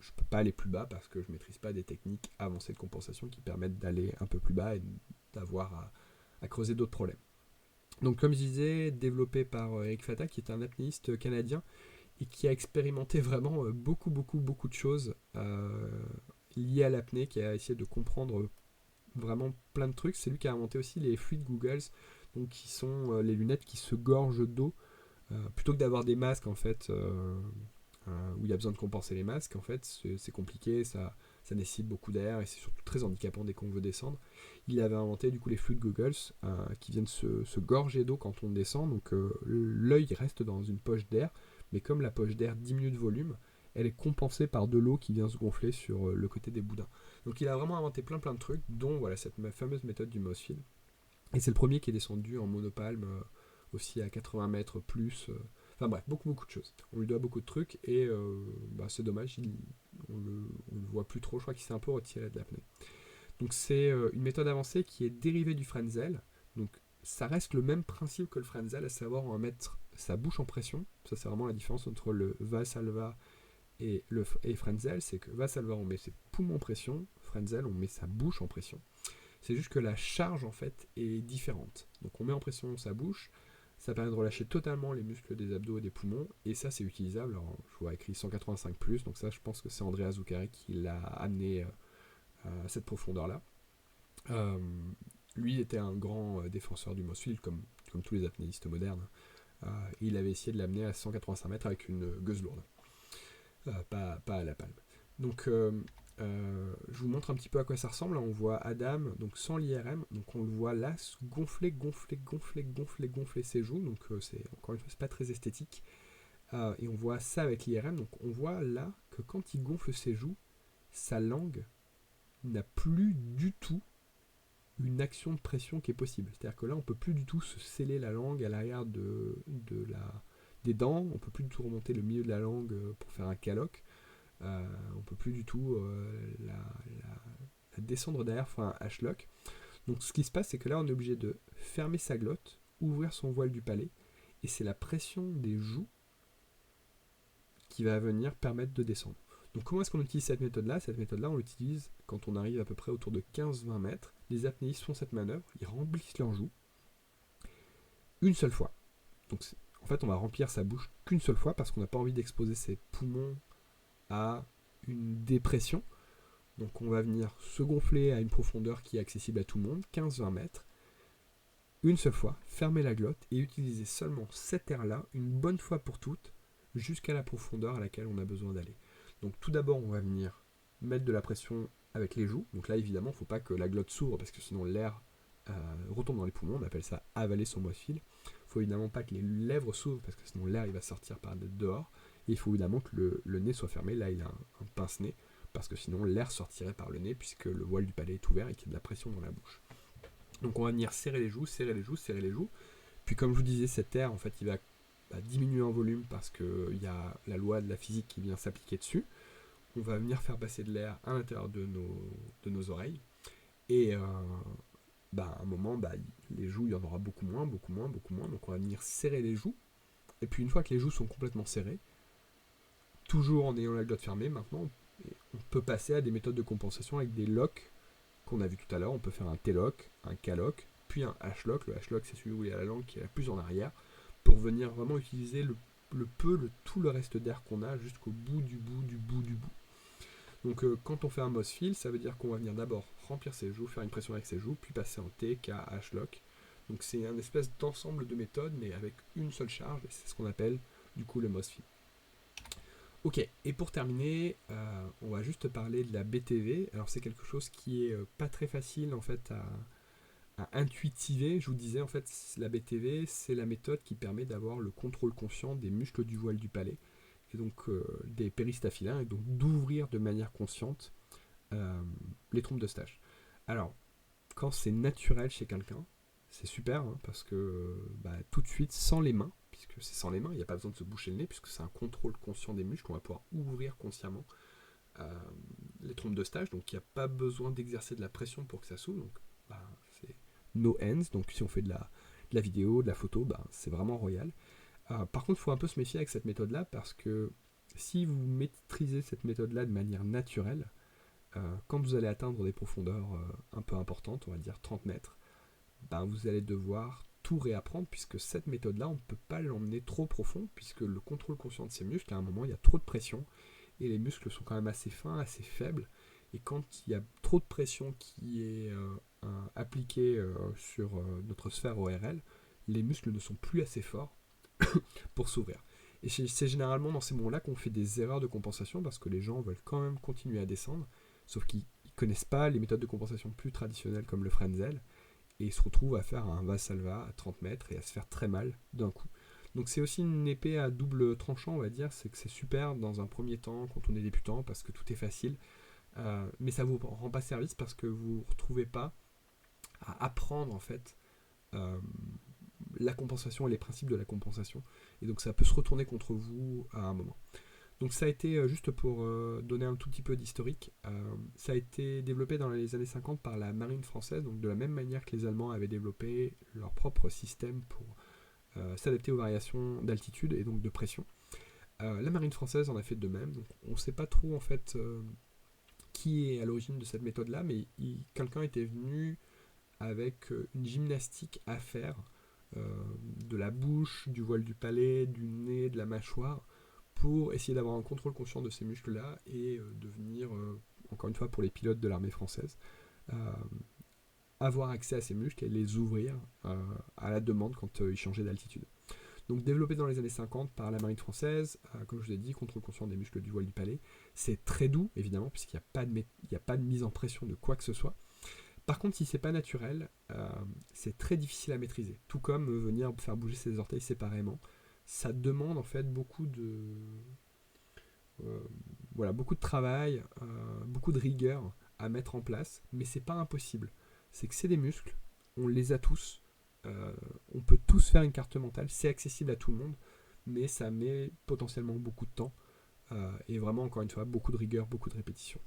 je ne peux pas aller plus bas parce que je ne maîtrise pas des techniques avancées de compensation qui permettent d'aller un peu plus bas et d'avoir à creuser d'autres problèmes. Donc comme je disais, développé par Eric Fata, qui est un apnéiste canadien et qui a expérimenté vraiment beaucoup de choses liées à l'apnée, qui a essayé de comprendre vraiment plein de trucs. C'est lui qui a inventé aussi les fluid goggles, donc qui sont les lunettes qui se gorgent d'eau Plutôt que d'avoir des masques en fait où il y a besoin de compenser les masques, en fait c'est compliqué, ça nécessite beaucoup d'air et c'est surtout très handicapant dès qu'on veut descendre. Il avait inventé du coup les fluid goggles qui viennent se gorger d'eau quand on descend, donc l'œil reste dans une poche d'air, mais comme la poche d'air diminue de volume, elle est compensée par de l'eau qui vient se gonfler sur le côté des boudins. Donc il a vraiment inventé plein de trucs, dont voilà cette fameuse méthode du Mossfield. Et c'est le premier qui est descendu en monopalme aussi à 80 mètres plus. Enfin bref, beaucoup de choses. On lui doit beaucoup de trucs et c'est dommage, on le voit plus trop. Je crois qu'il s'est un peu retiré de l'apnée. Donc c'est une méthode avancée qui est dérivée du Frenzel. Donc ça reste le même principe que le Frenzel, à savoir on va mettre sa bouche en pression. Ça c'est vraiment la différence entre le Valsalva et Frenzel, c'est que Valsalva on met ses poumons en pression, Frenzel on met sa bouche en pression. C'est juste que la charge en fait est différente. Donc on met en pression sa bouche, ça permet de relâcher totalement les muscles des abdos et des poumons, et ça c'est utilisable. Alors, je vois écrit 185+, donc ça je pense que c'est Andrea Zuccari qui l'a amené à cette profondeur-là. Euh, Lui était un grand défenseur du Mossfield, comme tous les apnéistes modernes. Il avait essayé de l'amener à 185 mètres avec une gueuse lourde, pas à la palme. Donc je vous montre un petit peu à quoi ça ressemble. Là, on voit Adam, donc sans l'IRM, donc on le voit là gonfler ses joues. Donc c'est encore une fois, c'est pas très esthétique. Et on voit ça avec l'IRM. Donc on voit là que quand il gonfle ses joues, sa langue n'a plus du tout une action de pression qui est possible. C'est-à-dire que là, on peut plus du tout se sceller la langue à l'arrière des dents. On peut plus du tout remonter le milieu de la langue pour faire un caloque. On peut plus du tout la descendre derrière pour un H-lock. Donc ce qui se passe, c'est que là on est obligé de fermer sa glotte, ouvrir son voile du palais, et c'est la pression des joues qui va venir permettre de descendre. Donc comment est-ce qu'on utilise cette méthode-là? Cette méthode-là, on l'utilise quand on arrive à peu près autour de 15-20 mètres. Les apnéistes font cette manœuvre, ils remplissent leurs joues une seule fois. Donc en fait, on va remplir sa bouche qu'une seule fois parce qu'on n'a pas envie d'exposer ses poumons à une dépression. Donc on va venir se gonfler à une profondeur qui est accessible à tout le monde, 15-20 mètres, une seule fois, fermer la glotte et utiliser seulement cet air-là, une bonne fois pour toutes, jusqu'à la profondeur à laquelle on a besoin d'aller. Donc tout d'abord, on va venir mettre de la pression avec les joues. Donc là, évidemment, il ne faut pas que la glotte s'ouvre parce que sinon l'air retombe dans les poumons. On appelle ça avaler son Mossfield. Il ne faut évidemment pas que les lèvres s'ouvrent parce que sinon l'air il va sortir par dehors. Et il faut évidemment que le nez soit fermé. Là, il a un pince-nez parce que sinon l'air sortirait par le nez puisque le voile du palais est ouvert et qu'il y a de la pression dans la bouche. Donc on va venir serrer les joues. Puis comme je vous disais, cet air, en fait, il va diminuer en volume parce qu'il y a la loi de la physique qui vient s'appliquer dessus. On va venir faire passer de l'air à l'intérieur de nos oreilles. Et à un moment, les joues, il y en aura beaucoup moins. Donc on va venir serrer les joues. Et puis une fois que les joues sont complètement serrées, toujours en ayant la glotte fermée, maintenant, on peut passer à des méthodes de compensation avec des locks qu'on a vu tout à l'heure. On peut faire un T-lock, un K-lock, puis un H-lock. Le H-lock, c'est celui où il y a la langue qui est la plus en arrière, pour venir vraiment utiliser tout le reste d'air qu'on a jusqu'au bout du bout. Donc quand on fait un Mossfield, ça veut dire qu'on va venir d'abord remplir ses joues, faire une pression avec ses joues, puis passer en T, K, H-lock. Donc c'est un espèce d'ensemble de méthodes, mais avec une seule charge, et c'est ce qu'on appelle du coup le Mossfield. Ok, et pour terminer, on va juste parler de la BTV. Alors c'est quelque chose qui est pas très facile en fait à intuitiver. Je vous disais en fait, la BTV, c'est la méthode qui permet d'avoir le contrôle conscient des muscles du voile du palais, et donc des péristaphylaires, et donc d'ouvrir de manière consciente les trompes d'Eustache. Alors, quand c'est naturel chez quelqu'un, c'est super, parce que tout de suite, sans les mains, puisque c'est sans les mains, il n'y a pas besoin de se boucher le nez, puisque c'est un contrôle conscient des muscles, on va pouvoir ouvrir consciemment les trompes d'Eustache, donc il n'y a pas besoin d'exercer de la pression pour que ça s'ouvre, donc c'est no hands, donc si on fait de la vidéo, de la photo, c'est vraiment royal. Par contre, il faut un peu se méfier avec cette méthode-là, parce que si vous maîtrisez cette méthode-là de manière naturelle, quand vous allez atteindre des profondeurs un peu importantes, on va dire 30 mètres, vous allez devoir tout réapprendre, puisque cette méthode-là, on ne peut pas l'emmener trop profond, puisque le contrôle conscient de ces muscles, à un moment, il y a trop de pression, et les muscles sont quand même assez fins, assez faibles, et quand il y a trop de pression qui est appliquée sur notre sphère ORL, les muscles ne sont plus assez forts pour s'ouvrir. Et c'est généralement dans ces moments-là qu'on fait des erreurs de compensation parce que les gens veulent quand même continuer à descendre, sauf qu'ils ne connaissent pas les méthodes de compensation plus traditionnelles comme le Frenzel, et ils se retrouvent à faire un Valsalva à 30 mètres et à se faire très mal d'un coup. Donc c'est aussi une épée à double tranchant, on va dire, c'est que c'est super dans un premier temps quand on est débutant parce que tout est facile, mais ça vous rend pas service parce que vous ne vous retrouvez pas à apprendre en fait euh, la compensation et les principes de la compensation, et donc ça peut se retourner contre vous à un moment. Donc ça a été, juste pour donner un tout petit peu d'historique, ça a été développé dans les années 50 par la marine française, donc de la même manière que les Allemands avaient développé leur propre système pour s'adapter aux variations d'altitude et donc de pression. La marine française en a fait de même, donc on ne sait pas trop en fait qui est à l'origine de cette méthode-là, mais quelqu'un était venu avec une gymnastique à faire de la bouche, du voile du palais, du nez, de la mâchoire, pour essayer d'avoir un contrôle conscient de ces muscles-là et devenir, encore une fois pour les pilotes de l'armée française, euh, avoir accès à ces muscles et les ouvrir à la demande quand ils changeaient d'altitude. Donc développé dans les années 50 par la marine française, comme je vous ai dit, contrôle conscient des muscles du voile du palais. C'est très doux, évidemment, puisqu'il n'y a pas de mise en pression de quoi que ce soit. Par contre, si c'est pas naturel, c'est très difficile à maîtriser. Tout comme venir faire bouger ses orteils séparément. Ça demande en fait beaucoup de travail, beaucoup de rigueur à mettre en place, mais c'est pas impossible. C'est que c'est des muscles, on les a tous, on peut tous faire une carte mentale, c'est accessible à tout le monde, mais ça met potentiellement beaucoup de temps, et vraiment, encore une fois, beaucoup de rigueur, beaucoup de répétition.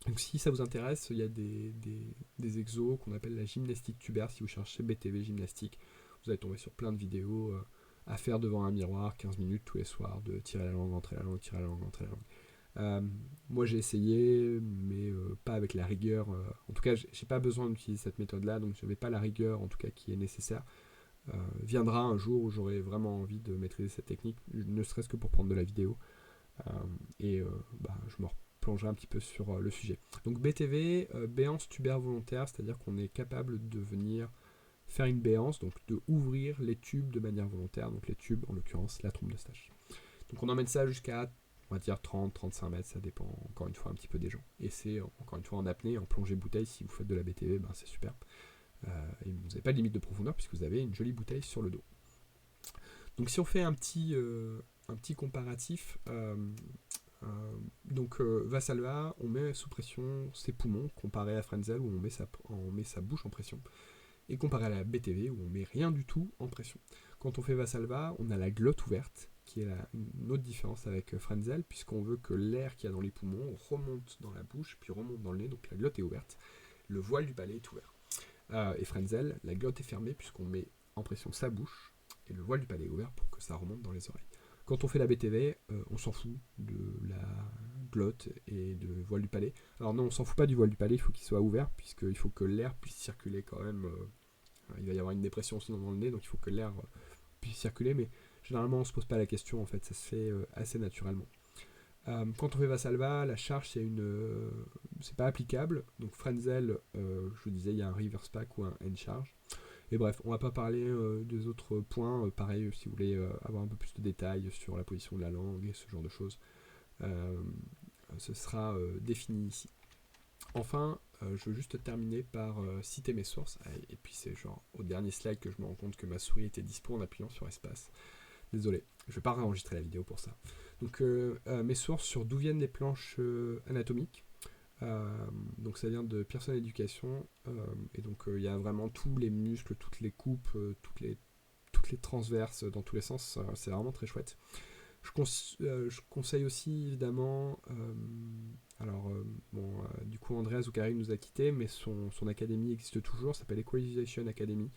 Donc si ça vous intéresse, il y a des exos qu'on appelle la gymnastique tubaire. Si vous cherchez BTV gymnastique, vous allez tomber sur plein de vidéos à faire devant un miroir, 15 minutes tous les soirs, de tirer la langue, entrer la langue, tirer la langue, entrer la langue. Moi j'ai essayé, mais pas avec la rigueur. En tout cas, j'ai pas besoin d'utiliser cette méthode-là, donc je n'avais pas la rigueur en tout cas qui est nécessaire. Viendra un jour où j'aurai vraiment envie de maîtriser cette technique, ne serait-ce que pour prendre de la vidéo. Je me plongerai un petit peu sur le sujet. Donc BTV, béance tubaire volontaire, c'est-à-dire qu'on est capable de venir faire une béance, donc de ouvrir les tubes de manière volontaire, donc les tubes en l'occurrence la trompe d'Eustache. Donc on emmène ça jusqu'à, on va dire 30-35 mètres, ça dépend encore une fois un petit peu des gens. Et c'est encore une fois en apnée, en plongée bouteille, si vous faites de la BTV, c'est super. Et vous n'avez pas de limite de profondeur puisque vous avez une jolie bouteille sur le dos. Donc si on fait un petit comparatif, Valsalva, on met sous pression ses poumons, comparé à Frenzel où on met sa bouche en pression, et comparé à la BTV où on met rien du tout en pression. Quand on fait Valsalva, on a la glotte ouverte, qui est une autre différence avec Frenzel, puisqu'on veut que l'air qu'il y a dans les poumons remonte dans la bouche, puis remonte dans le nez, donc la glotte est ouverte, le voile du palais est ouvert. Et Frenzel, la glotte est fermée puisqu'on met en pression sa bouche, et le voile du palais est ouvert pour que ça remonte dans les oreilles. Quand on fait la BTV, on s'en fout de la glotte et de voile du palais. Alors non, on s'en fout pas du voile du palais, il faut qu'il soit ouvert, puisqu'il faut que l'air puisse circuler quand même. Il va y avoir une dépression sinon dans le nez, donc il faut que l'air puisse circuler, mais généralement on se pose pas la question, en fait, ça se fait assez naturellement. Quand on fait Valsalva, la charge c'est pas applicable, donc Frenzel, je vous disais, il y a un reverse pack ou un end charge. Et bref, on va pas parler des autres points. Pareil, si vous voulez avoir un peu plus de détails sur la position de la langue et ce genre de choses, ce sera défini ici. Enfin, je veux juste terminer par citer mes sources. Et puis c'est genre au dernier slide que je me rends compte que ma souris était dispo en appuyant sur espace. Désolé, je vais pas réenregistrer la vidéo pour ça. Donc mes sources sur d'où viennent les planches anatomiques. Donc ça vient de Pearson Education, et donc il y a vraiment tous les muscles, toutes les coupes, toutes les transverses dans tous les sens, c'est vraiment très chouette. Je conseille aussi évidemment, du coup Andrea Zuccari nous a quittés, mais son académie existe toujours, ça s'appelle Equalization Academy.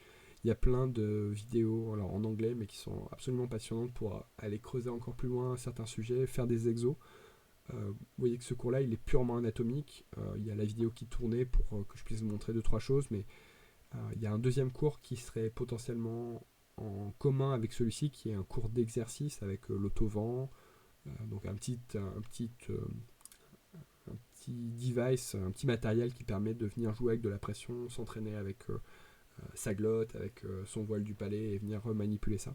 Il y a plein de vidéos en anglais, mais qui sont absolument passionnantes pour aller creuser encore plus loin certains sujets, faire des exos. Vous voyez que ce cours-là, il est purement anatomique. Il y a la vidéo qui tournait pour que je puisse vous montrer 2-3 choses, mais il y a un deuxième cours qui serait potentiellement en commun avec celui-ci, qui est un cours d'exercice avec l'autovent, donc un petit device, un petit matériel qui permet de venir jouer avec de la pression, s'entraîner avec sa glotte, avec son voile du palais et venir manipuler ça.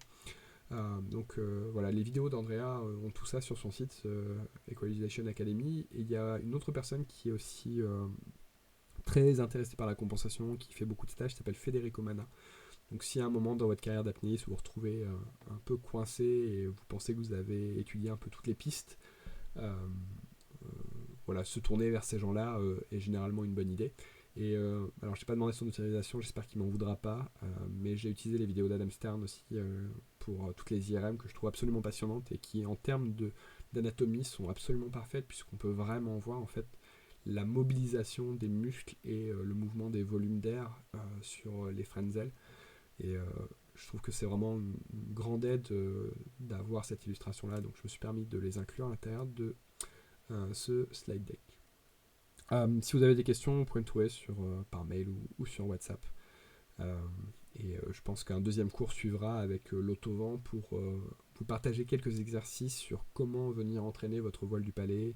Voilà, les vidéos d'Andrea ont tout ça sur son site Equalization Academy. Et il y a une autre personne qui est aussi très intéressée par la compensation, qui fait beaucoup de stages, qui s'appelle Federico Mana. Donc si à un moment dans votre carrière d'apnéiste vous vous retrouvez un peu coincé et vous pensez que vous avez étudié un peu toutes les pistes, euh, voilà, se tourner vers ces gens-là est généralement une bonne idée. Et alors, je n'ai pas demandé son autorisation, j'espère qu'il m'en voudra pas, mais j'ai utilisé les vidéos d'Adam Stern aussi pour toutes les IRM que je trouve absolument passionnantes et qui, en termes d'anatomie, sont absolument parfaites puisqu'on peut vraiment voir en fait la mobilisation des muscles et le mouvement des volumes d'air sur les Frenzel. Et je trouve que c'est vraiment une grande aide d'avoir cette illustration-là, donc je me suis permis de les inclure à l'intérieur de ce slide deck. Si vous avez des questions, vous pouvez me trouver par mail ou sur WhatsApp. Euh, je pense qu'un deuxième cours suivra avec l'autovent pour vous partager quelques exercices sur comment venir entraîner votre voile du palais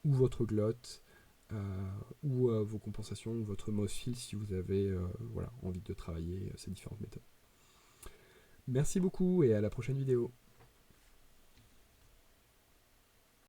ou votre glotte ou vos compensations ou votre mouth feel si vous avez envie de travailler ces différentes méthodes. Merci beaucoup et à la prochaine vidéo.